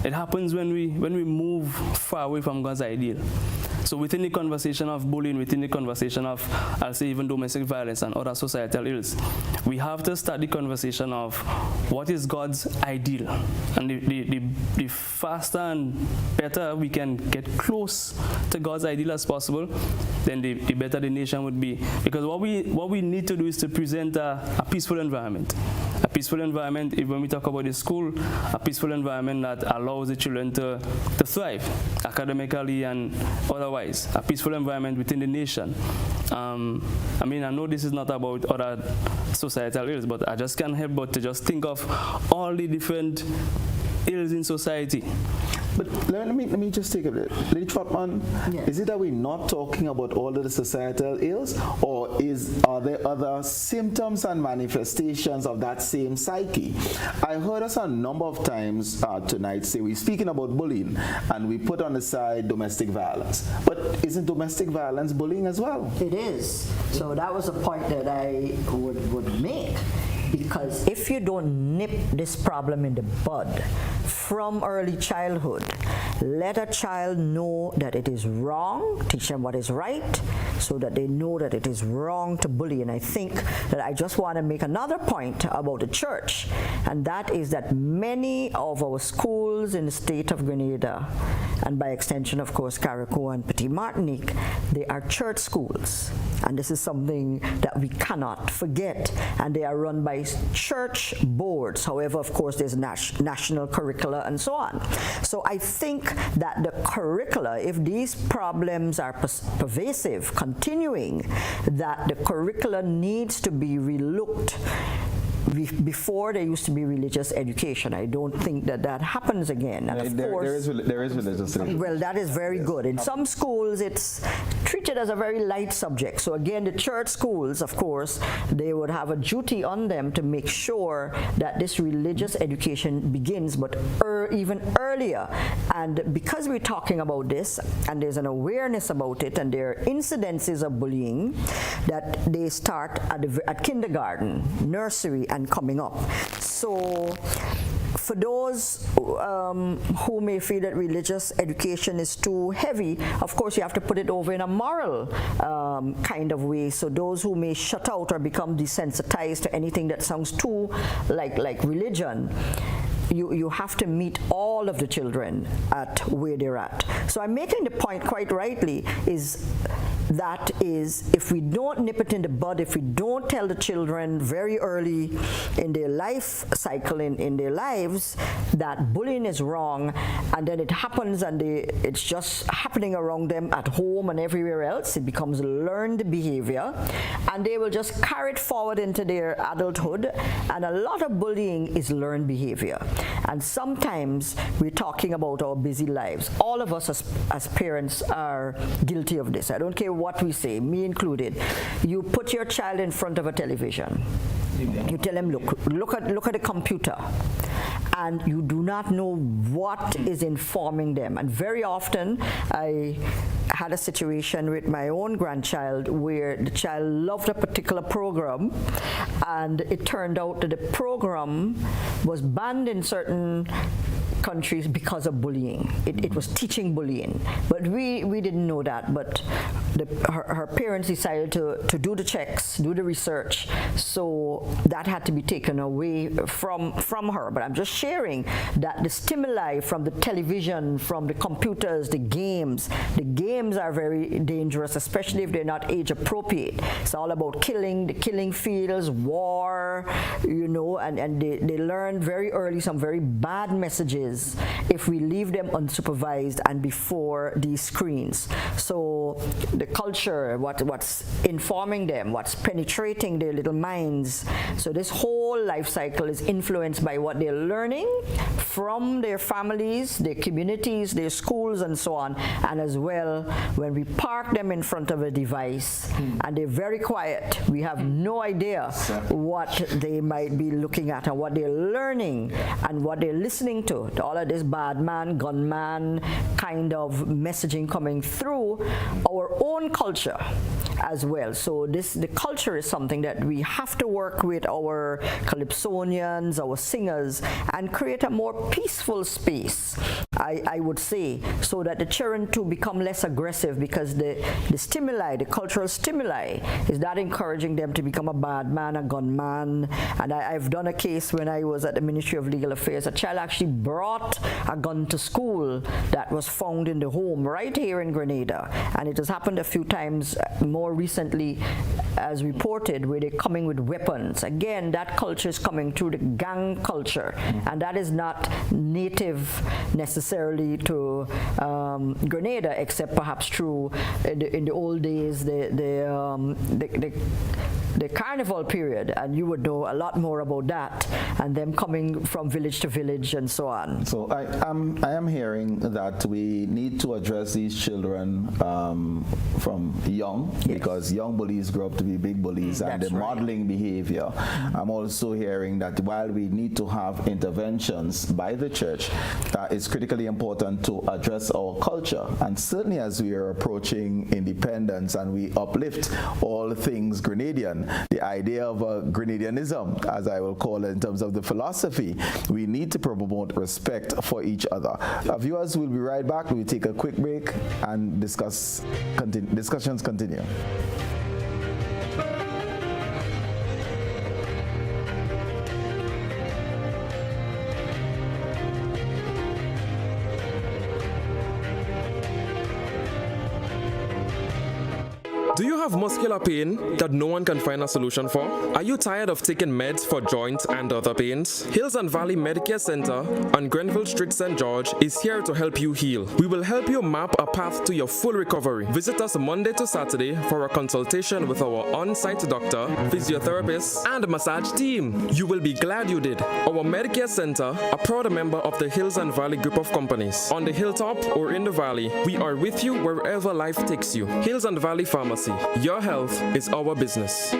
it happens when we move far away from God's ideal. So within the conversation of bullying, within the conversation of, I'll say, even domestic violence and other societal ills, we have to start the conversation of what is God's ideal. And the faster and better we can get close to God's ideal as possible, then the better the nation would be. Because what we need to do is to present a peaceful environment. A peaceful environment, when we talk about the school, a peaceful environment that allows the children to thrive academically and otherwise. A peaceful environment within the nation. I know this is not about other societal ills, but I just can't help but to just think of all the different ills in society. But let me just take a bit. Lady Trotman, yes. Is it that we're not talking about all of the societal ills, or are there other symptoms and manifestations of that same psyche? I heard us a number of times tonight say we're speaking about bullying, and we put on the side domestic violence. But isn't domestic violence bullying as well? It is. So that was a point that I would make. Because if you don't nip this problem in the bud from early childhood, let a child know that it is wrong, teach them what is right, so that they know that it is wrong to bully. And I think that I just want to make another point about the church, and that is that many of our schools in the state of Grenada, and by extension, of course, Carriacou and Petit Martinique, they are church schools. And this is something that we cannot forget. And they are run by church boards. However, of course, there's national curricula and so on. So I think that the curricula, if these problems are pervasive, continuing, that the curricula needs to be relooked. Before there used to be religious education. I don't think that happens again. And of course, there is religious education. Well, that is very good. In some schools, it's treated as a very light subject. So again, the church schools, of course, they would have a duty on them to make sure that this religious education begins, but even earlier. And because we're talking about this, and there's an awareness about it, and there are incidences of bullying, that they start at kindergarten, nursery, and coming up. So for those who may feel that religious education is too heavy, of course you have to put it over in a moral kind of way. So those who may shut out or become desensitized to anything that sounds too like religion, you have to meet all of the children at where they're at. So I'm making the point quite rightly is if we don't nip it in the bud, if we don't tell the children very early in their life cycle, in their lives, that bullying is wrong, and then it happens and it's just happening around them at home and everywhere else, it becomes learned behavior, and they will just carry it forward into their adulthood, and a lot of bullying is learned behavior. And sometimes we're talking about our busy lives. All of us as parents are guilty of this. I don't care what we say, me included. You put your child in front of a television. You tell him, look at the computer, and you do not know what is informing them. And very often, I had a situation with my own grandchild where the child loved a particular program, and it turned out that the program was banned in certain countries because of bullying. It was teaching bullying, but we didn't know that. But her parents decided to do the checks, do the research, so that had to be taken away from her. But I'm just sharing that the stimuli from the television, from the computers, the games are very dangerous, especially if they're not age appropriate. It's all about killing, the killing fields, war, and they learn very early some very bad messages if we leave them unsupervised and before these screens. So the culture, what's informing them, what's penetrating their little minds. So this whole life cycle is influenced by what they're learning from their families, their communities, their schools, and so on. And as well, when we park them in front of a device and they're very quiet, we have no idea what they might be looking at and what they're learning and what they're listening to. All of this bad man, gunman kind of messaging coming through our own culture as well. So the culture is something that we have to work with our calypsonians, our singers, and create a more peaceful space, I would say, so that the children too become less aggressive, because the stimuli, the cultural stimuli, is not encouraging them to become a bad man, a gunman. And I've done a case when I was at the Ministry of Legal Affairs. A child actually brought a gun to school that was found in the home right here in Grenada, and it has happened a few times more recently as reported, where they're coming with weapons. Again, that culture is coming through the gang culture, and that is not native necessarily to Grenada, except perhaps through in the old days the carnival period, and you would know a lot more about that, and them coming from village to village and so on. So I am hearing that we need to address these children from young, because young bullies grow up to be big bullies, and they're modeling behavior. I'm also hearing that while we need to have interventions by the church, it's critically important to address our culture. And certainly as we are approaching independence and we uplift all things Grenadian, the idea of Grenadianism, as I will call it in terms of the philosophy, we need to promote respect for each other. Viewers, we'll be right back. We'll take a quick break and discussions continue. Do you have muscular pain that no one can find a solution for? Are you tired of taking meds for joints and other pains? Hills and Valley Medicare Center on Grenville Street, St. George is here to help you heal. We will help you map a path to your full recovery. Visit us Monday to Saturday for a consultation with our on-site doctor, physiotherapist, and massage team. You will be glad you did. Our Medicare Center, a proud member of the Hills and Valley group of companies. On the hilltop or in the valley, we are with you wherever life takes you. Hills and Valley Pharmacy. Your health is our business.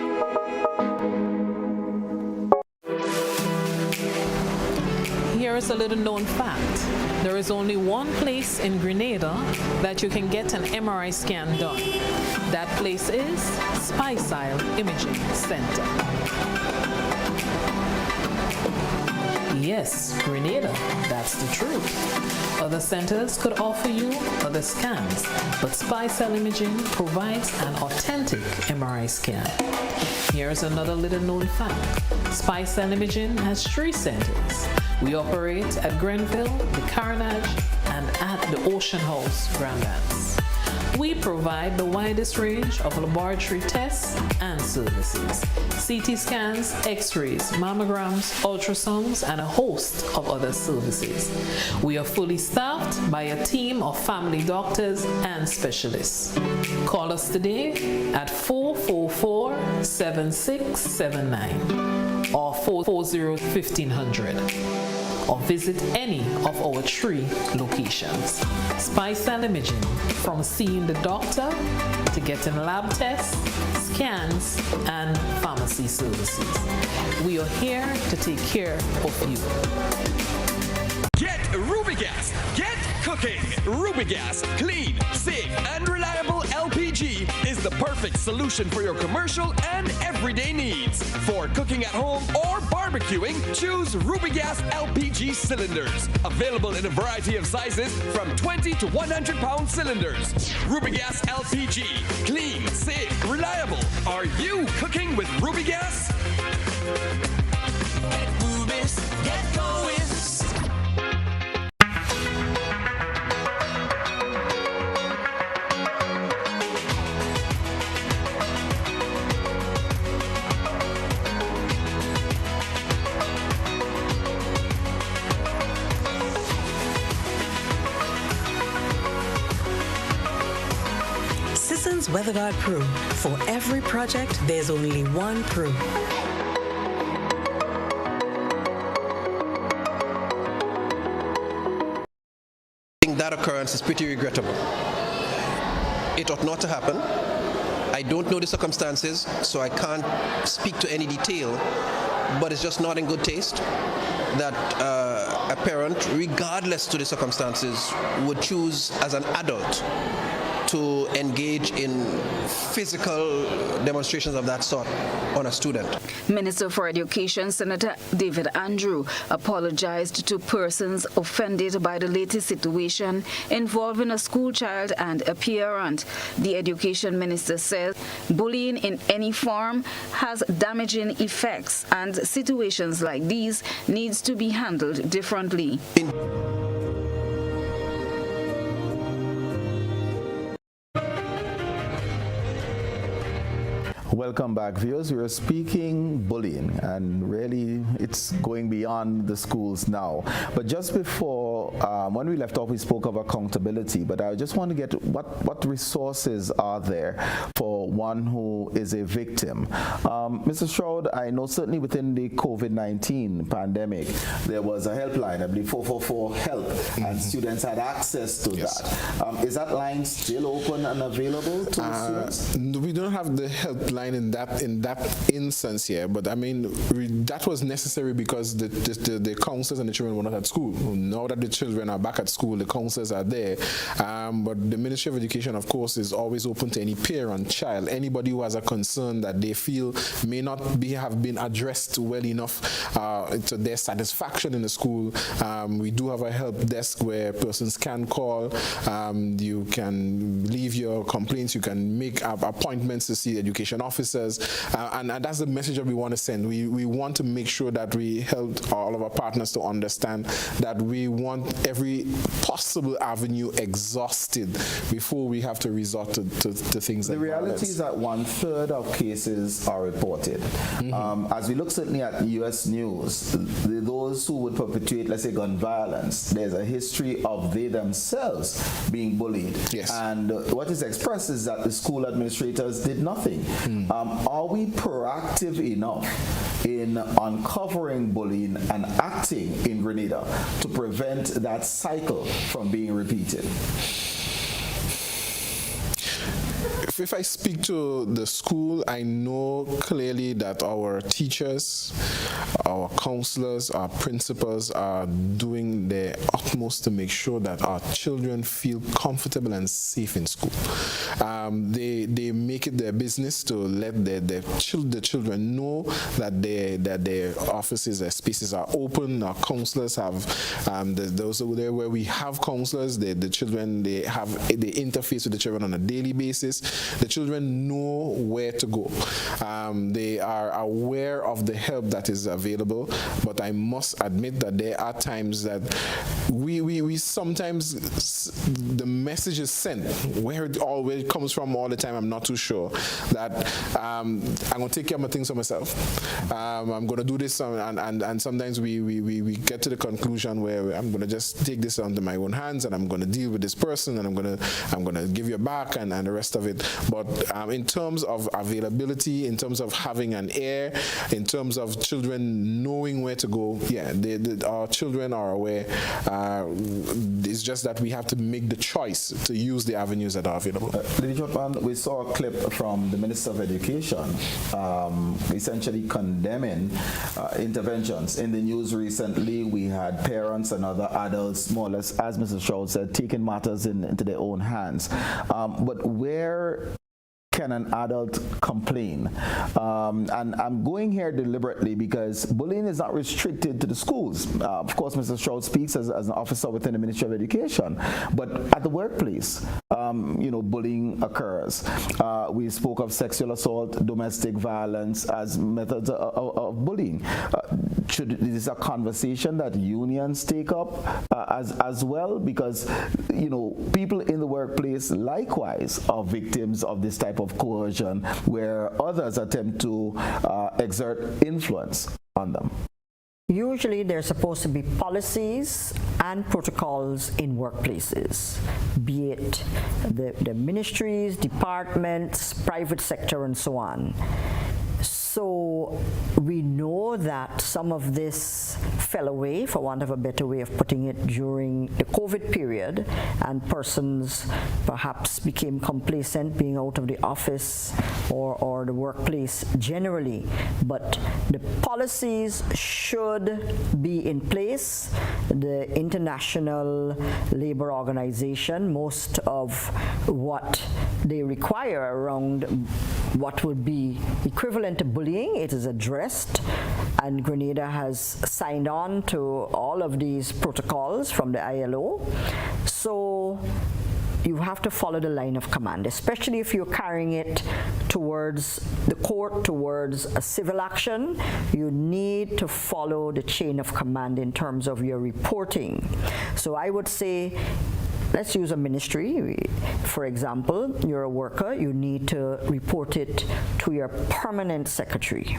Here is a little known fact. There is only one place in Grenada that you can get an MRI scan done. That place is Isiah Imaging Center. Yes, Grenada, that's the truth. Other centers could offer you other scans, but Isiah Imaging provides an authentic MRI scan. Here's another little known fact. Isiah Imaging has 3 centers. We operate at Grenville, the Carnage, and at the Ocean House, Grandlands. We provide the widest range of laboratory tests and services. CT scans, x-rays, mammograms, ultrasounds, and a host of other services. We are fully staffed by a team of family doctors and specialists. Call us today at 444-7679 or 440-1500. or visit any of our 3 locations. Isiah Imaging, from seeing the doctor to getting lab tests, scans, and pharmacy services. We are here to take care of you. Get Ruby Gas. Get cooking. Ruby Gas. Clean, safe, and reliable LPG LPG is the perfect solution for your commercial and everyday needs. For cooking at home or barbecuing, choose Ruby Gas LPG cylinders. Available in a variety of sizes from 20 to 100 pound cylinders. Ruby Gas LPG. Clean, safe, reliable. Are you cooking with Ruby Gas? Get Ruby's, get going. WeatherGuard Pro. For every project, there's only one Pro. That occurrence is pretty regrettable. It ought not to happen. I don't know the circumstances, so I can't speak to any detail, but it's just not in good taste that a parent, regardless to the circumstances, would choose as an adult to engage in physical demonstrations of that sort on a student. Minister for Education, Senator David Andrew, apologized to persons offended by the latest situation involving a school child and a parent. The Education Minister says bullying in any form has damaging effects and situations like these needs to be handled differently. Welcome back, viewers. We are speaking bullying, and really it's going beyond the schools now. But just before, when we left off, we spoke of accountability, but I just want to get what resources are there for one who is a victim. Mr. Strode, I know certainly within the COVID-19 pandemic, there was a helpline, I believe 444-HELP, and students had access to that. Is that line still open and available to students? We don't have the helpline in that instance here, but I mean that was necessary because the counselors and the children were not at school. Now that the children are back at school, the counselors are there. But the Ministry of Education, of course, is always open to any parent, child, anybody who has a concern that they feel may not have been addressed well enough to their satisfaction in the school. We do have a help desk where persons can call. You can leave your complaints. You can make appointments to see education officers, and that's the message that we want to send. We want to make sure that we help all of our partners to understand that we want every possible avenue exhausted before we have to resort to things like the reality is that 1/3 of cases are reported. As we look certainly at U.S. news, those who would perpetuate, let's say, gun violence, there's a history of they themselves being bullied. Yes. And what is expressed is that the school administrators did nothing. Are we proactive enough in uncovering bullying and acting in Grenada to prevent that cycle from being repeated? If I speak to the school, I know clearly that our teachers, our counselors, our principals are doing their utmost to make sure that our children feel comfortable and safe in school. They make it their business to let the children know that their offices, their spaces are open. Our counselors have those over there where we have counselors. The children, they interface with the children on a daily basis. The children know where to go. They are aware of the help that is available, but I must admit that there are times that we sometimes, the message is sent, where it comes from all the time, I'm not too sure, that I'm going to take care of my things for myself. I'm going to do this, and sometimes we get to the conclusion where I'm going to just take this onto my own hands, and I'm going to deal with this person, and I'm going to give you back, and the rest of it. But in terms of availability, in terms of having an ear, in terms of children knowing where to go, yeah, our children are aware. It's just that we have to make the choice to use the avenues that are available. Lady Trotman, we saw a clip from the Minister of Education essentially condemning interventions. In the news recently, we had parents and other adults, more or less, as Mrs. Strode said, taking matters into their own hands. But where can an adult complain? And I'm going here deliberately because bullying is not restricted to the schools. Of course, Mr. Strode speaks as an officer within the Ministry of Education, but at the workplace, bullying occurs. We spoke of sexual assault, domestic violence as methods of bullying. This is a conversation that unions take up as well, because people in the workplace likewise are victims of this type of coercion where others attempt to exert influence on them. Usually there's supposed to be policies and protocols in workplaces, be it the ministries, departments, private sector, and so on. So we know that some of this fell away, for want of a better way of putting it, during the COVID period, and persons perhaps became complacent being out of the office or the workplace generally. But the policies should be in place. The International Labour Organization, most of what they require around what would be equivalent to bullying, it is addressed, and Grenada has signed on to all of these protocols from the ILO. So you have to follow the line of command, especially if you're carrying it towards the court, towards a civil action. You need to follow the chain of command in terms of your reporting. So I would say, let's use a ministry. For example, you're a worker, you need to report it to your permanent secretary.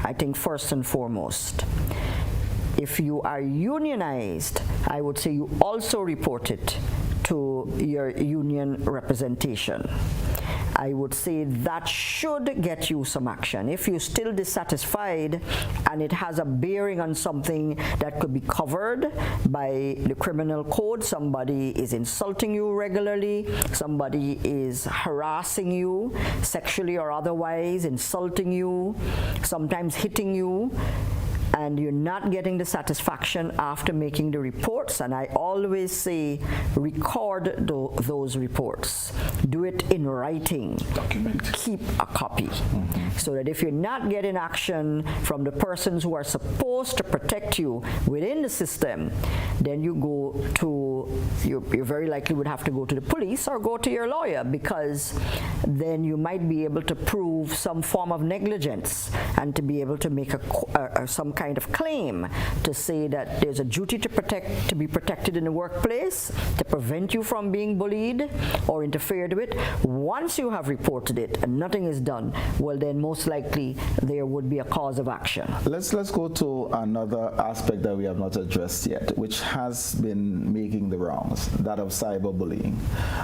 I think first and foremost. If you are unionized, I would say you also report it to your union representation. I would say that should get you some action. If you're still dissatisfied and it has a bearing on something that could be covered by the criminal code, somebody is insulting you regularly, somebody is harassing you sexually or otherwise, insulting you, sometimes hitting you, and you're not getting the satisfaction after making the reports, and I always say record those reports. Do it in writing. Document. Keep a copy. So that if you're not getting action from the persons who are supposed to protect you within the system, then you go to, you very likely would have to go to the police or go to your lawyer, because then you might be able to prove some form of negligence and to be able to make some kind of claim to say that there's a duty to be protected in the workplace, to prevent you from being bullied or interfered with. Once you have reported it and nothing is done, well then most likely there would be a cause of action. Let's go to another aspect that we have not addressed yet, which has been making the rounds, that of cyberbullying.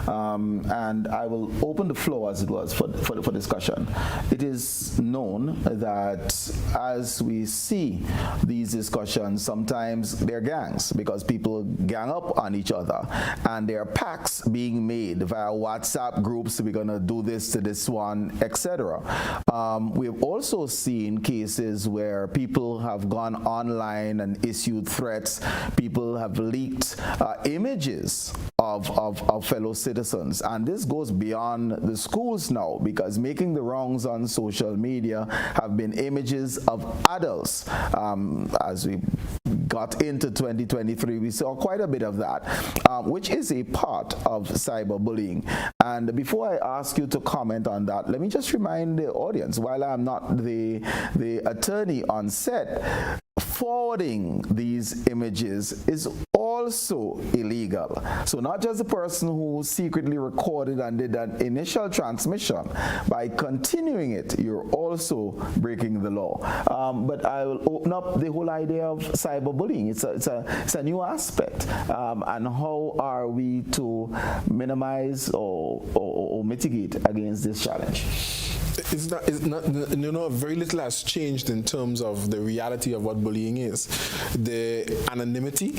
And I will open the floor, as it was, for discussion. It is known that as we see these discussions, sometimes they're gangs, because people gang up on each other, and there are pacts being made via WhatsApp groups. We're going to do this to this one, etc. We've also seen cases where people have gone online and issued threats. People have leaked images of fellow citizens, and this goes beyond the schools now, because making the wrongs on social media have been images of adults. As we got into 2023, we saw quite a bit of that, which is a part of cyberbullying. And before I ask you to comment on that, let me just remind the audience, while I'm not the attorney on set, forwarding these images is also illegal. So not just the person who secretly recorded and did an initial transmission, by continuing it, you're also breaking the law. But I will open up the whole idea of cyberbullying. It's a new aspect. And how are we to minimize or mitigate against this challenge? It's not, very little has changed in terms of the reality of what bullying is. The anonymity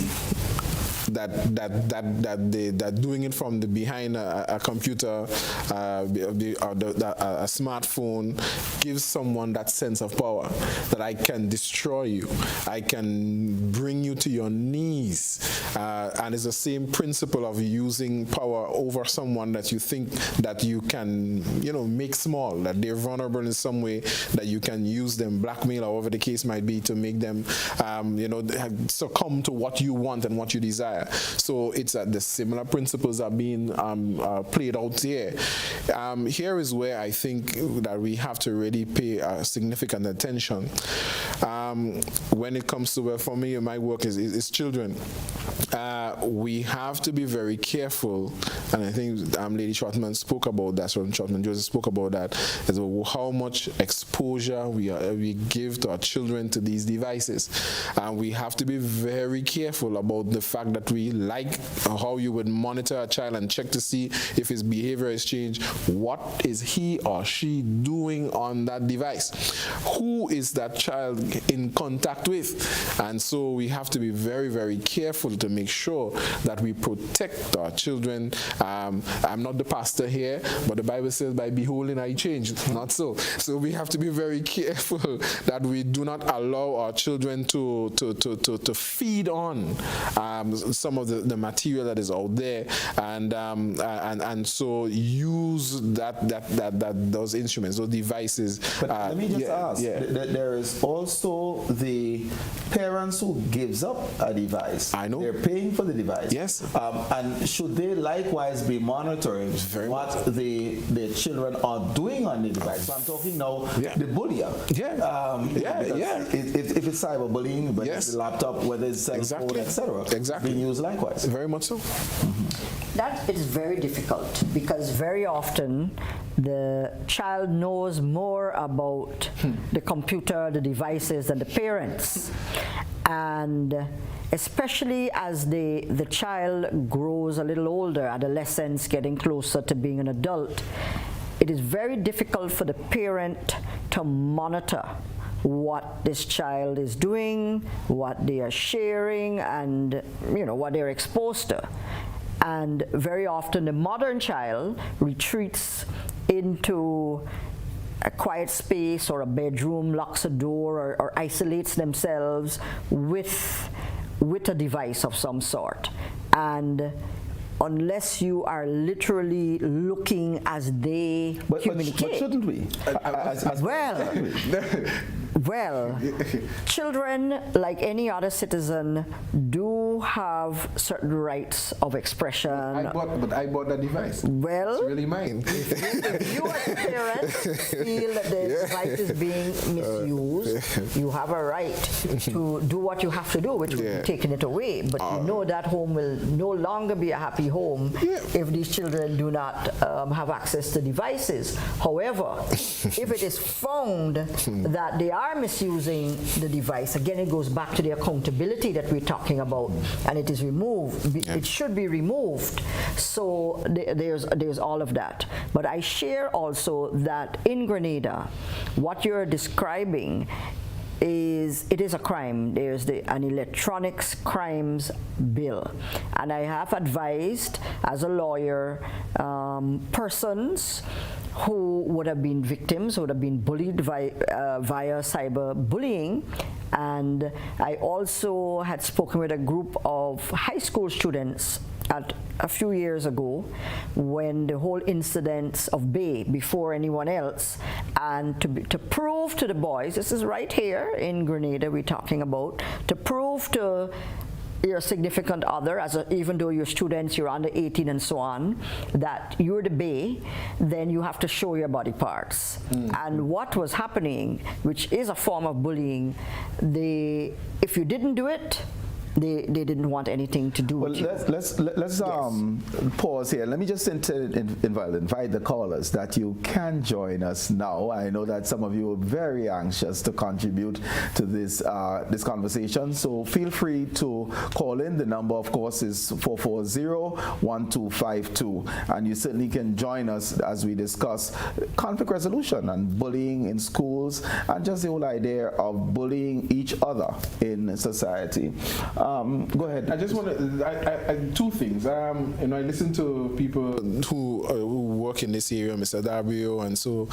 that doing it from the behind a computer, a smartphone, gives someone that sense of power that I can destroy you, I can bring you to your knees, and it's the same principle of using power over someone that you think that you can, make small, that they're vulnerable in some way, that you can use them, blackmail or whatever the case might be, to make them, succumb to what you want and what you desire. So it's the similar principles are being played out here. Here is where I think that we have to really pay significant attention. When it comes to, well, for me, my work is children. We have to be very careful, and I think Lady Trotman spoke about that, Trotman Joseph spoke about that, as how much exposure we give to our children to these devices. And we have to be very careful about the fact that we like how you would monitor a child and check to see if his behavior has changed. What is he or she doing on that device? Who is that child in contact with? And so we have to be very, very careful to make sure that we protect our children. I'm not the pastor here, but the Bible says, by beholding I change. Not so. So we have to be very careful that we do not allow our children to feed on some of the material that is out there, and so use those instruments, those devices. But let me just ask. There is also the parents who gives up a device. I know. They're paying for the device. Yes. And should they likewise be monitoring what the children are doing on the device? So I'm talking now the bullier. If it's cyberbullying, whether it's the laptop, whether it's cell phone, etc. Exactly. Being used likewise. Very much so. That is very difficult, because very often the child knows more about the computer, the devices, than the parents. And especially as the child grows a little older, adolescence, getting closer to being an adult, it is very difficult for the parent to monitor what this child is doing, what they are sharing, and what they're exposed to. And very often the modern child retreats into a quiet space or a bedroom, locks a door, or isolates themselves with a device of some sort. And unless you are literally looking as they communicate. But shouldn't we? Well, children, like any other citizen, do have certain rights of expression. But I bought that device. Well, it's really mine. If you as a parent feel that the device is being misused, you have a right to do what you have to do, which would be taking it away. But you know that home will no longer be a happy home if these children do not have access to devices. However, if it is found that they are misusing the device, again it goes back to the accountability that we're talking about, and it is removed. It should be removed. So there's all of that. But I share also that in Grenada, what you're describing is a crime. There's an electronics crimes bill, and I have advised as a lawyer persons who would have been victims, who would have been bullied via cyber bullying. And I also had spoken with a group of high school students a few years ago, when the whole incidents of Bay, before anyone else, and to prove to the boys, this is right here in Grenada we're talking about, to prove to your significant other, even though you're students, you're under 18 and so on, that you're the Bay, then you have to show your body parts. And what was happening, which is a form of bullying, if you didn't do it, they didn't want anything to do with you. Let's pause here. Let me just invite the callers that you can join us now. I know that some of you are very anxious to contribute to this conversation, so feel free to call in. The number, of course, is 440-1252, and you certainly can join us as we discuss conflict resolution and bullying in schools, and just the whole idea of bullying each other in society. Go ahead. I just want to, two things. I listen to people who work in this area, Mr. Dabrio, and so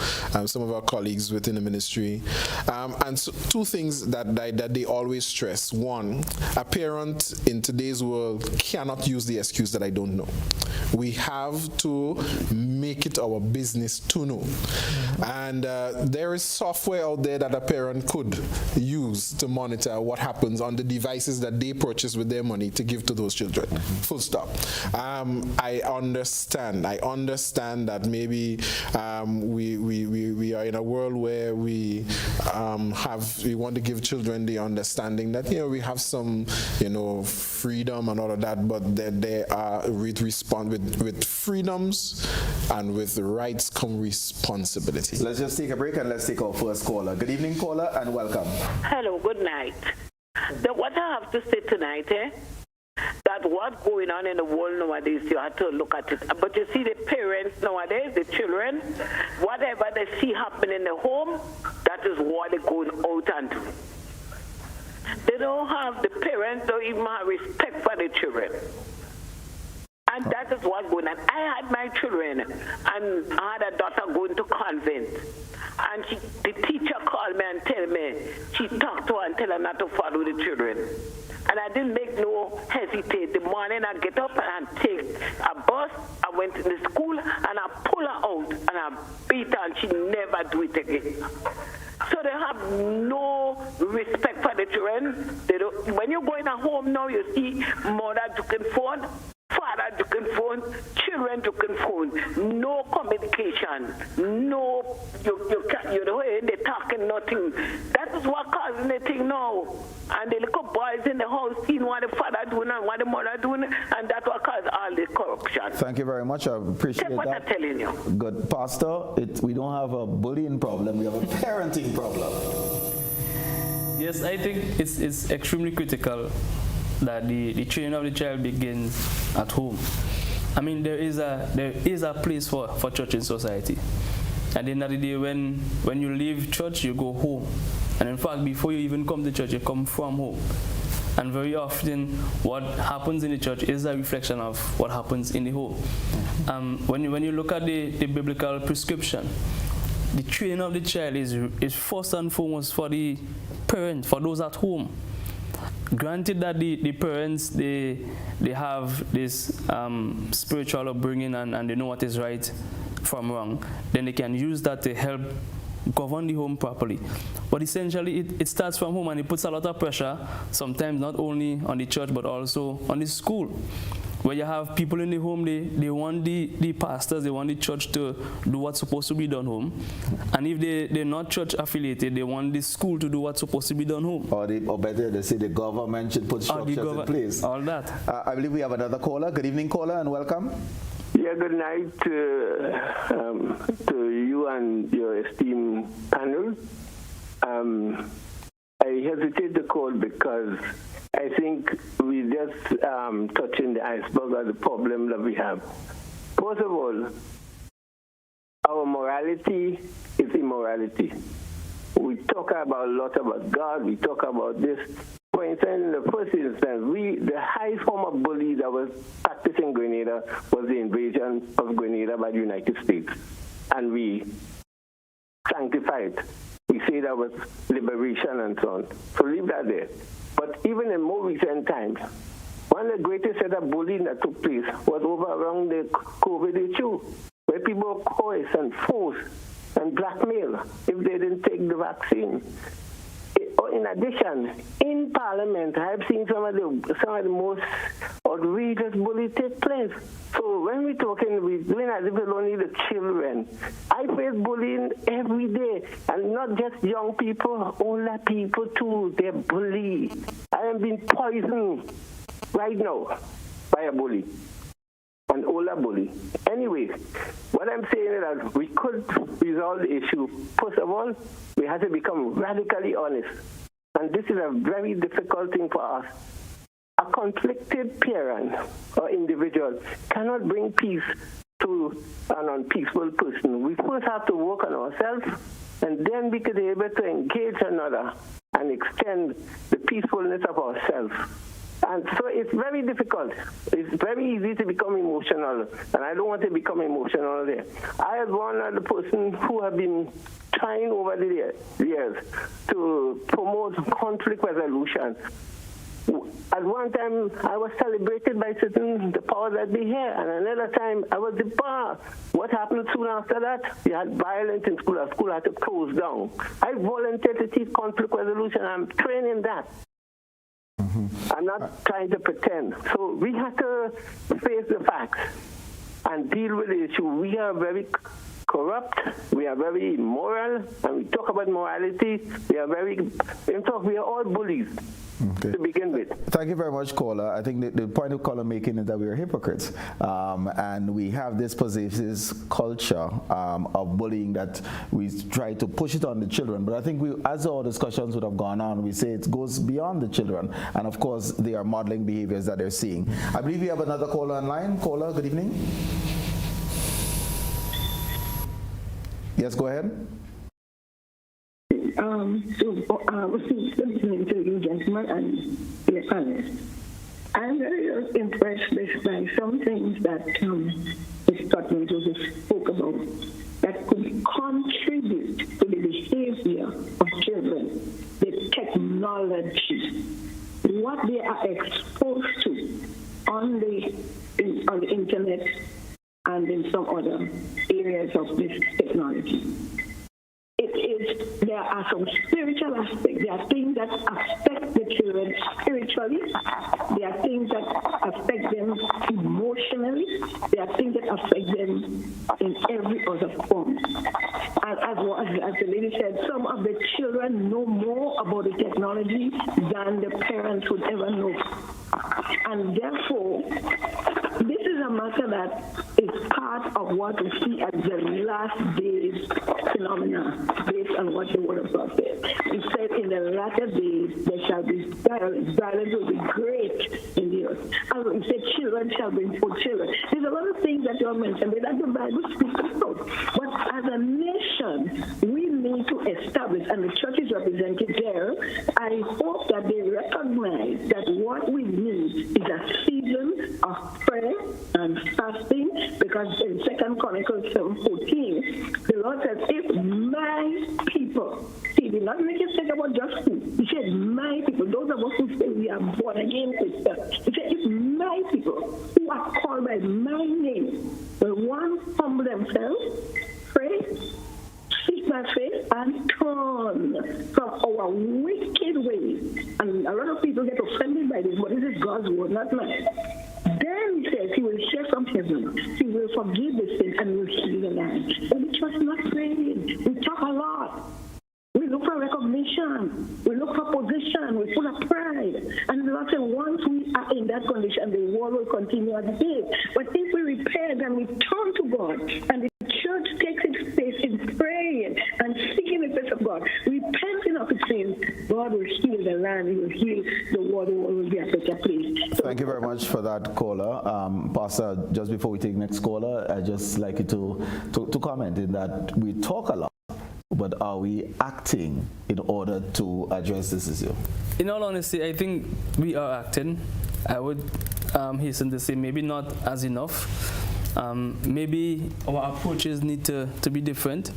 some of our colleagues within the ministry. And so two things that they always stress. One, a parent in today's world cannot use the excuse that I don't know. We have to make it our business to know. And there is software out there that a parent could use to monitor what happens on the devices that they purchase with their money to give to those children. Full stop. I understand that maybe we are in a world where we want to give children the understanding that we have some freedom and all of that, but there are with freedoms and with rights come responsibility. Let's just take a break and let's take our first caller. Good evening, caller, and welcome. Hello, good night. What I have to say tonight, that what's going on in the world nowadays, you have to look at it. But you see the parents nowadays, the children, whatever they see happen in the home, that is what they're going out and do. They don't have, the parents don't even have respect for the children. And that is what's going on. I had my children, and I had a daughter going to convent. And the teacher called me and tell me, she talked to her and tell her not to follow the children. And I didn't make no hesitate. The morning I get up and I take a bus, I went to the school, and I pull her out, and I beat her, and she never do it again. So they have no respect for the children. They don't, when you go in a home now, you see mother taking phone, father taking phone, children taking phone, no communication, no, you know, they talking nothing. That is what causing the thing now. And the little boys in the house seeing what the father doing and what the mother doing, and that's what caused all the corruption. Thank you very much. I appreciate Check what that. I'm telling you. Good. Pastor, we don't have a bullying problem, we have a parenting problem. Yes, I think it's extremely critical that the training of the child begins at home. I mean, there is a place for church in society. At the end of the day, when you leave church, you go home. And in fact, before you even come to church, you come from home. And very often, what happens in the church is a reflection of what happens in the home. When you look at the biblical prescription, the training of the child is first and foremost for the parent, for those at home. Granted that the parents, they have this spiritual upbringing and they know what is right from wrong, then they can use that to help govern the home properly. But essentially, it starts from home, and it puts a lot of pressure, sometimes not only on the church, but also on the school. Where you have people in the home, they want the pastors, they want the church to do what's supposed to be done home. And if they're not church affiliated, they want the school to do what's supposed to be done home. Or better, they say the government should put structures in place. All that. I believe we have another caller. Good evening, caller, and welcome. Yeah, good night to you and your esteemed panel. I hesitate to call because I think we just touching the iceberg of the problem that we have. First of all, our morality is immorality. We talk about a lot about God, we talk about this. For instance, in the first instance, the high form of bullying that was practiced in Grenada was the invasion of Grenada by the United States. And we sanctified. We say that was liberation and so on. So leave that there. But even in more recent times, one of the greatest set of bullying that took place was over around the COVID issue, where people were coerced and forced and blackmailed if they didn't take the vaccine. In addition, in Parliament, I have seen some of the most outrageous bullying take place. So when we're talking, we're doing as if it's only the children. I face bullying every day, and not just young people, older people too. They're bullied. I am being poisoned right now by a bully, an older bully. Anyway, what I'm saying is that we could resolve the issue. First of all, we have to become radically honest. And this is a very difficult thing for us. A conflicted parent or individual cannot bring peace to an unpeaceful person. We first have to work on ourselves, and then we could be able to engage another and extend the peacefulness of ourselves. And so it's very difficult. It's very easy to become emotional, and I don't want to become emotional there. I have one other person who have been trying over the years to promote conflict resolution. At one time, I was celebrated by the powers that be here, and another time, I was debarred. What happened soon after that? We had violence in school. Our school had to close down. I volunteered to teach conflict resolution. I'm trained in that. I'm not trying to pretend. So we have to face the facts and deal with the issue. We are very corrupt, we are very immoral, and we talk about morality. We are all bullies. To begin with. Thank you very much, caller. I think the point of caller making is that we are hypocrites, and we have this pervasive culture of bullying that we try to push it on the children. But I think as our discussions would have gone on, we say it goes beyond the children, and of course they are modeling behaviors that they're seeing. I believe we have another caller online. Caller, good evening. Yes, go ahead. Listening to you gentlemen and your panelists, I'm very impressed by some things that Ms. Trotman spoke about that could contribute to the behavior of children, the technology, what they are exposed to on the internet and in some other areas of this technology. There are some spiritual aspects. There are things that affect the children spiritually. There are things that affect them emotionally. There are things that affect them in every other form. And as the lady said, some of the children know more about the technology than the parents would ever know. And therefore, this is a matter that is part of what we see as the last days phenomena, based on what the Word of God says. It said in the latter days there shall be violence. Violence will be great in the earth. And it said children shall bring forth children. There's a lot of things that you have mentioned that the Bible speaks about. But as a nation, we need to establish, and the church is represented there, I hope that they recognize that what we need is a season of prayer and fasting, because in 2 Chronicles 7:14, the Lord says, if my people, he did not make it think about just food. He said, my people, those of us who say we are born again Christians. He said, if my people who are called by my name will one humble themselves, pray, seek my face, and turn from our wicked ways. And a lot of people get offended by this, but this is God's word, not mine. Then he says he will hear from heaven, he will forgive the sin, and will heal the land. But we just not praying. We talk a lot. We look for recognition. We look for position. We full of pride. And the Lord said, once we are in that condition, the war will continue as it is. But if we repent and we turn to God, and the church takes its place in praying and seeking the face of God, repenting of its sins, God will heal the land. He will heal the world. The world will be a better place. Thank you very much for that, caller. Pastor, just before we take next caller, I'd just like you to comment in that we talk a lot, but are we acting in order to address this issue? In all honesty, I think we are acting. I would hasten to say maybe not as enough. Maybe our approaches need to be different.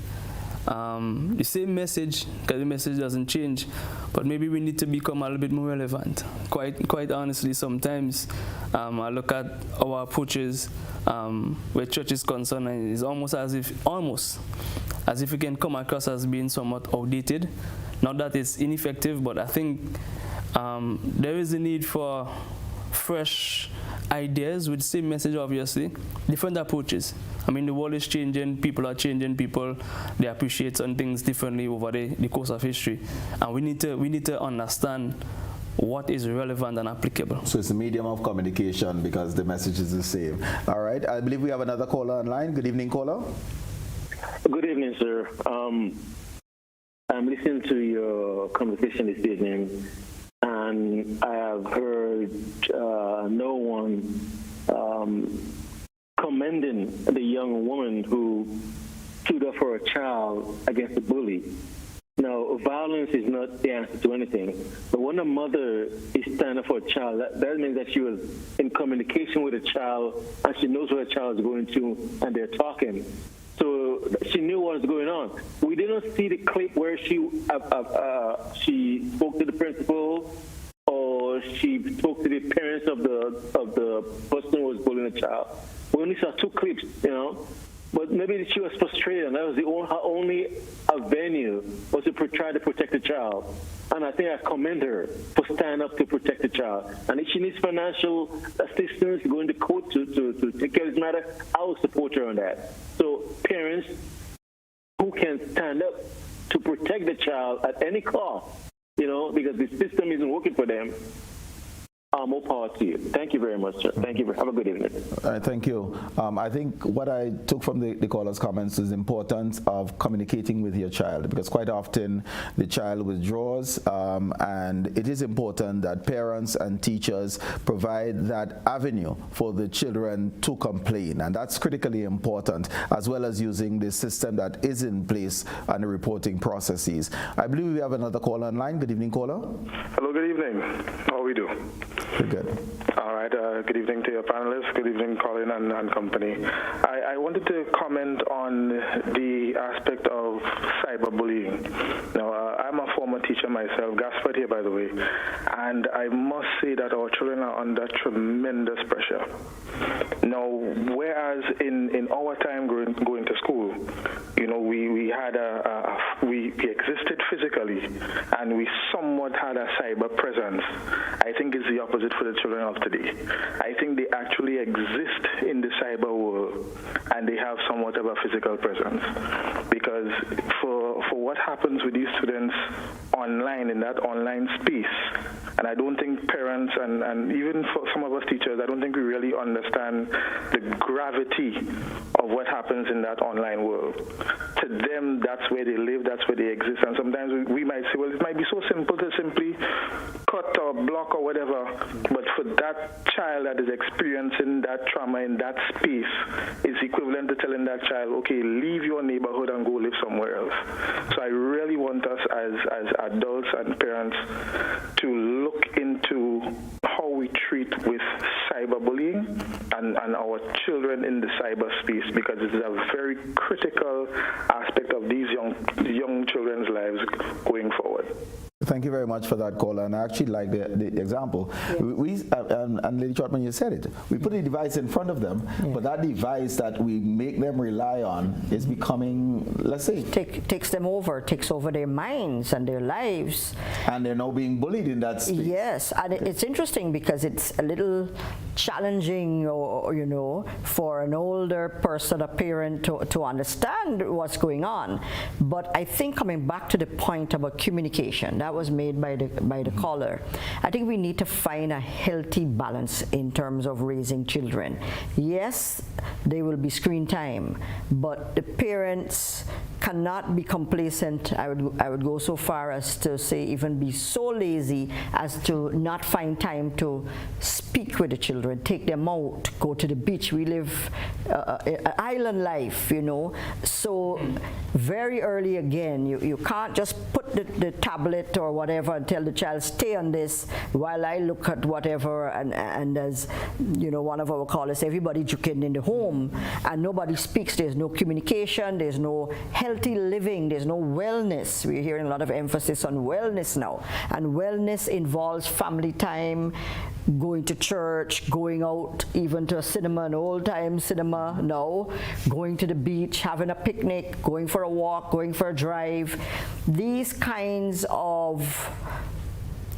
The same message, because the message doesn't change, but maybe we need to become a little bit more relevant. Quite honestly, sometimes I look at our approaches where church is concerned, and it's almost as if we can come across as being somewhat outdated. Not that it's ineffective, but I think there is a need for fresh ideas with the same message, obviously, different approaches. I mean, the world is changing, people are changing, they appreciate some things differently over the course of history. And we need to understand what is relevant and applicable. So it's a medium of communication because the message is the same. All right, I believe we have another caller online. Good evening, caller. Good evening, sir. I'm listening to your conversation this evening, and I have heard no one commending the young woman who stood up for a child against the bully. Now, violence is not the answer to anything. But when a mother is standing up for a child, that means that she was in communication with a child and she knows what a child is going through and they're talking. So she knew what was going on. We didn't see the clip where she spoke to the principal or she spoke to the parents of the person who was bullying the child. We only saw 2 clips, you know. But maybe she was frustrated, and that was her only avenue was to try to protect the child. And I think I commend her for standing up to protect the child. And if she needs financial assistance, going to court to take care of this matter, I will support her on that. So parents who can stand up to protect the child at any cost, you know, because the system isn't working for them, more power to you. Thank you very much, sir. Thank you. Have a good evening. Thank you. I think what I took from the caller's comments is the importance of communicating with your child, because quite often the child withdraws, and it is important that parents and teachers provide that avenue for the children to complain, and that's critically important, as well as using the system that is in place and the reporting processes. I believe we have another caller online. Good evening, caller. Hello, good evening. How are we do? We're good. All right. Good evening to your panelists. Good evening, Colin and company. I wanted to comment on the aspect of cyberbullying. Now, I'm a former teacher myself, Gaspard here, by the way, and I must say that our children are under tremendous pressure. Now, whereas in our time going to school, you know, we had we existed physically, and we somewhat had a cyber presence. I think it's the opposite for the children of today. I think they actually exist in the cyber world, and they have somewhat of a physical presence. Because for what happens with these students online, in that online space, and I don't think parents and even for some of us teachers, I don't think we really understand the gravity of what happens in that online world. To them, that's where they live, that's where they exist, and sometimes we might say, well, it might be so simple to simply cut or block or whatever, but for that child that is experiencing that trauma in that space, it's equivalent to telling that child, okay, leave your neighborhood and go live somewhere else. So I really want us as adults and parents to look into how we treat with cyberbullying and our children in the cyberspace, because it is a very critical aspect of these young children's lives going forward. Thank you very much for that caller, and I actually like the example. And Lady Trotman, you said it. We put a device in front of them, but that device that we make them rely on is becoming, let's say, takes over their minds and their lives. And they're now being bullied in that space. Yes, and it's interesting because it's a little challenging, or you know, for an older person, a parent, to understand what's going on. But I think coming back to the point about communication that was made by the caller, I think we need to find a healthy balance in terms of raising children. Yes, there will be screen time, but the parents cannot be complacent. I would go so far as to say even be so lazy as to not find time to speak with the children, take them out, go to the beach. We live island life, you know. So very early again, you can't just put the tablet or whatever and tell the child stay on this while I look at whatever, and as you know, one of our callers, everybody juking in the home and nobody speaks. There's no communication, there's no healthy living, there's no wellness. We're hearing a lot of emphasis on wellness now, and wellness involves family time, going to church, going out even to a cinema, an old-time cinema now, going to the beach, having a picnic, going for a walk, going for a drive. These kinds of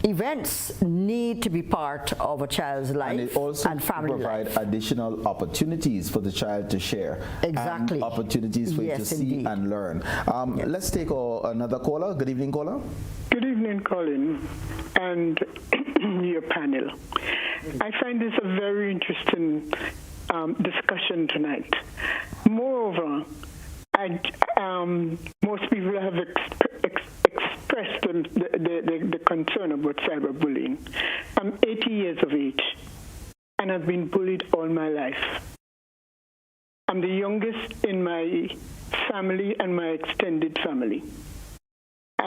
events need to be part of a child's life, and it also and family provide life. Additional opportunities for the child to share. Exactly. And opportunities for you to see indeed. and learn. Let's take another caller. Good evening, caller. Good evening, Colin, and your panel. I find this a very interesting discussion tonight. Moreover, most people have expressed the concern about cyberbullying. I'm 80 years of age, and I've been bullied all my life. I'm the youngest in my family and my extended family.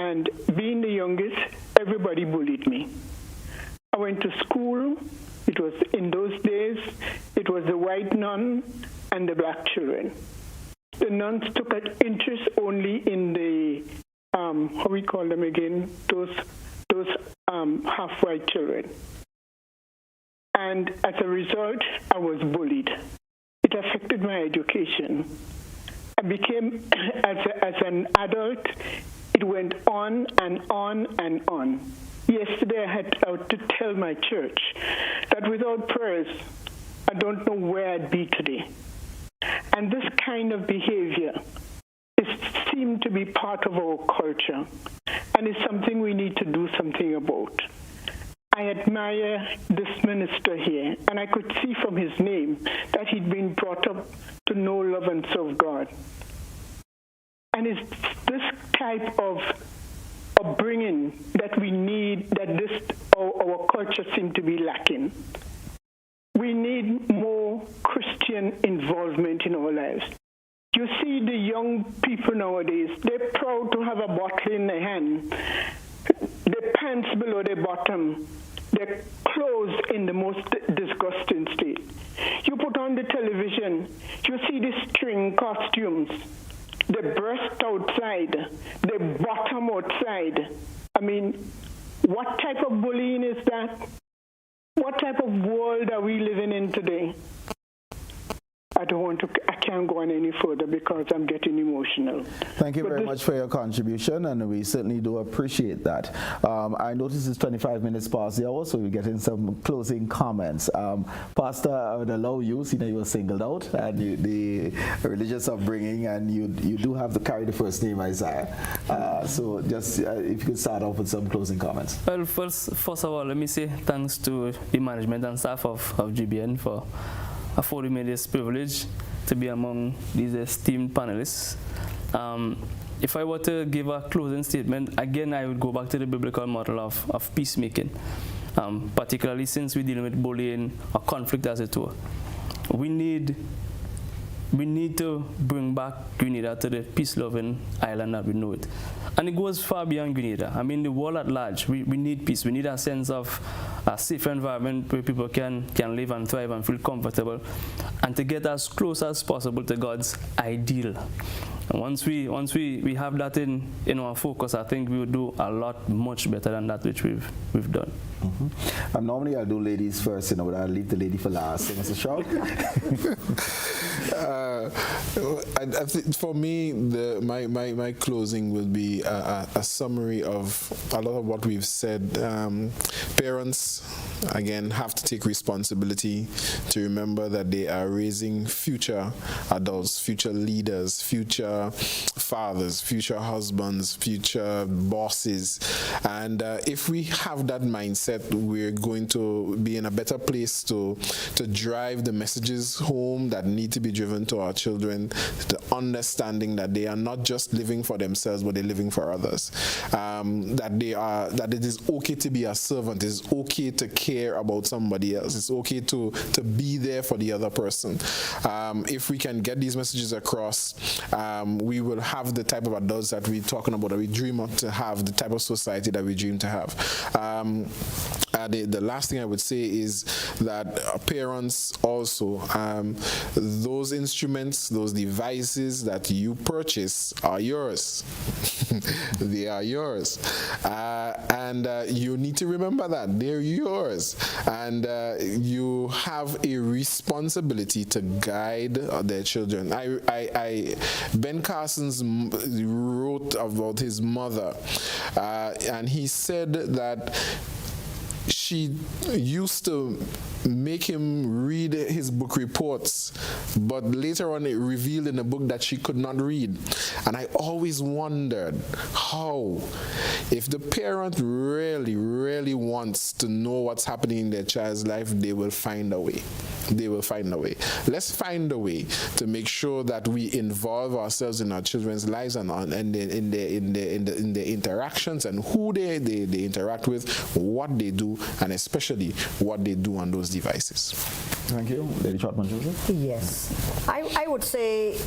And being the youngest, everybody bullied me. I went to school. It was, in those days, it was the white nun and the black children. The nuns took an interest only in the, how we call them again, those half-white children. And as a result, I was bullied. It affected my education. I became, as an adult, it went on and on and on. Yesterday, I had to tell my church that without prayers, I don't know where I'd be today. And this kind of behavior seemed to be part of our culture, and it's something we need to do something about. I admire this minister here, and I could see from his name that he'd been brought up to know, love, and serve God. And it's this type of upbringing that we need, that our culture seems to be lacking. We need more Christian involvement in our lives. You see the young people nowadays, they're proud to have a bottle in their hand, their pants below their bottom, their clothes in the most disgusting state. You put on the television, you see the string costumes, the breast outside, the bottom outside. I mean, what type of bullying is that? What type of world are we living in today? I can't go on any further because I'm getting emotional. Thank you very much for your contribution, and we certainly do appreciate that. I notice it's 25 minutes past the hour, so we're getting some closing comments. Pastor, I would allow you, seeing that you were singled out, and the religious upbringing, and you do have to carry the first name, Isiah. So just if you could start off with some closing comments. Well, first of all, let me say thanks to the management and staff of GBN for affording me this privilege to be among these esteemed panelists. If I were to give a closing statement, again, I would go back to the biblical model of peacemaking, particularly since we're dealing with bullying or conflict, as it were. We need to bring back Grenada to the peace-loving island that we know it. And it goes far beyond Grenada. I mean, the world at large, we need peace. We need a sense of a safe environment where people can live and thrive and feel comfortable, and to get as close as possible to God's ideal. And once we have that in our focus, I think we will do a lot much better than that which we've done. Mm-hmm. Normally I'll do ladies first, but I'll leave the lady for last. So Mr. Shaw? I think for me, my closing will be a summary of a lot of what we've said. Parents, again, have to take responsibility to remember that they are raising future adults, future leaders, future fathers, future husbands, future bosses. And if we have that mindset, we're going to be in a better place to drive the messages home that need to be driven to our children, the understanding that they are not just living for themselves, but they're living for others. That it is okay to be a servant. It's okay to care about somebody else. It's okay to be there for the other person. If we can get these messages across, we will have the type of adults that we're talking about, that we dream of to have, the type of society that we dream to have. The last thing I would say is that parents also, those instruments, those devices that you purchase are yours. They are yours. And you need to remember that they're yours. And you have a responsibility to guide their children. Ben Carson's wrote about his mother, and he said that she used to make him read his book reports, but later on it revealed in the book that she could not read. And I always wondered how, if the parent really, really wants to know what's happening in their child's life, they will find a way. They will find a way. Let's find a way to make sure that we involve ourselves in our children's lives and in their interactions, and who they interact with, what they do, and especially what they do on those devices. Thank you. Lady Trotman Joseph? Yes. I would say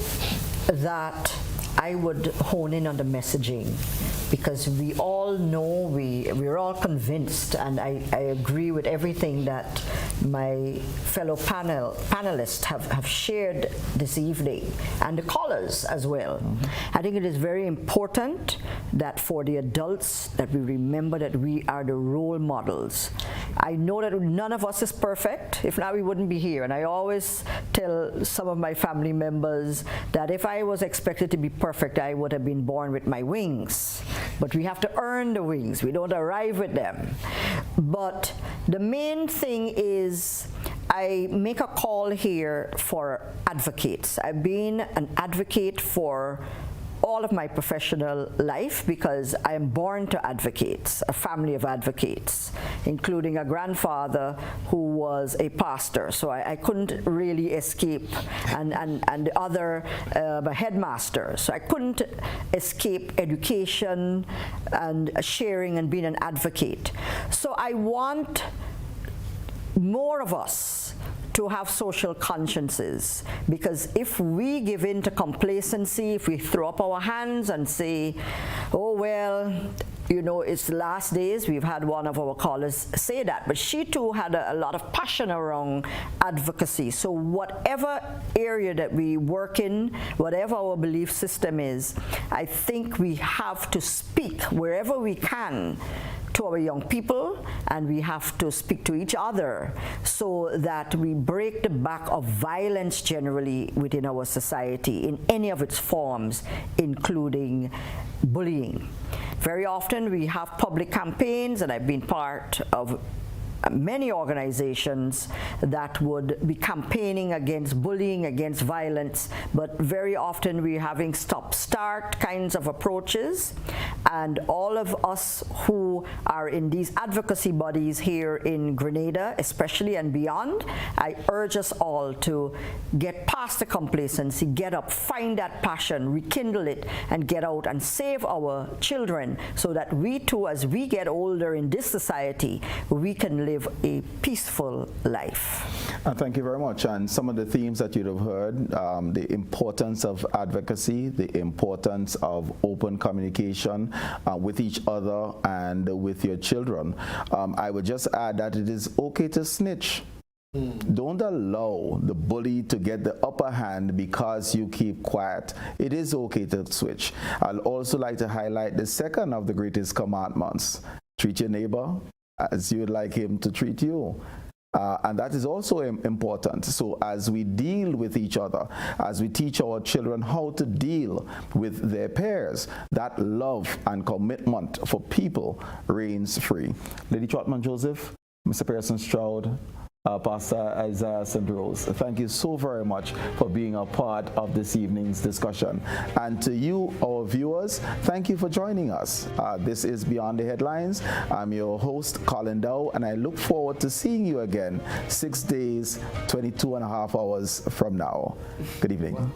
that I would hone in on the messaging, because we all know, we're all convinced, and I agree with everything that my fellow panelists have shared this evening, and the callers as well. I think it is very important that for the adults that we remember that we are the role models. I know that none of us is perfect. If not, we wouldn't be here. And I always tell some of my family members that if I was expected to be perfect, I would have been born with my wings. But we have to earn the wings. We don't arrive with them. But the main thing is, I make a call here for advocates. I've been an advocate for all of my professional life because I am born to advocates, a family of advocates, including a grandfather who was a pastor. So I couldn't really escape, and the other, a headmaster. So I couldn't escape education and sharing and being an advocate. So I want more of us to have social consciences, because if we give in to complacency, if we throw up our hands and say, oh well, you know, it's the last days. We've had one of our callers say that, but she too had a lot of passion around advocacy. So whatever area that we work in, whatever our belief system is, I think we have to speak wherever we can to our young people, and we have to speak to each other so that we break the back of violence generally within our society in any of its forms, including bullying. Very often we have public campaigns, and I've been part of many organizations that would be campaigning against bullying, against violence, but very often we're having stop-start kinds of approaches, and all of us who are in these advocacy bodies here in Grenada especially and beyond, I urge us all to get past the complacency, get up, find that passion, rekindle it, and get out and save our children so that we too, as we get older in this society, we can live a peaceful life. Thank you very much. And some of the themes that you'd have heard, the importance of advocacy, the importance of open communication with each other and with your children. I would just add that it is okay to snitch. Don't allow the bully to get the upper hand because you keep quiet. It is okay to switch. I'd also like to highlight the second of the greatest commandments. Treat your neighbor as you would like him to treat you. And that is also important. So as we deal with each other, as we teach our children how to deal with their peers, that love and commitment for people reigns free. Lady Trotman Joseph, Mr. Pearson Strode, Pastor Isiah St. Rose, thank you so very much for being a part of this evening's discussion. And to you, our viewers, thank you for joining us. This is Beyond the Headlines. I'm your host, Colin Dowe, and I look forward to seeing you again 6 days, 22 and a half hours from now. Good evening.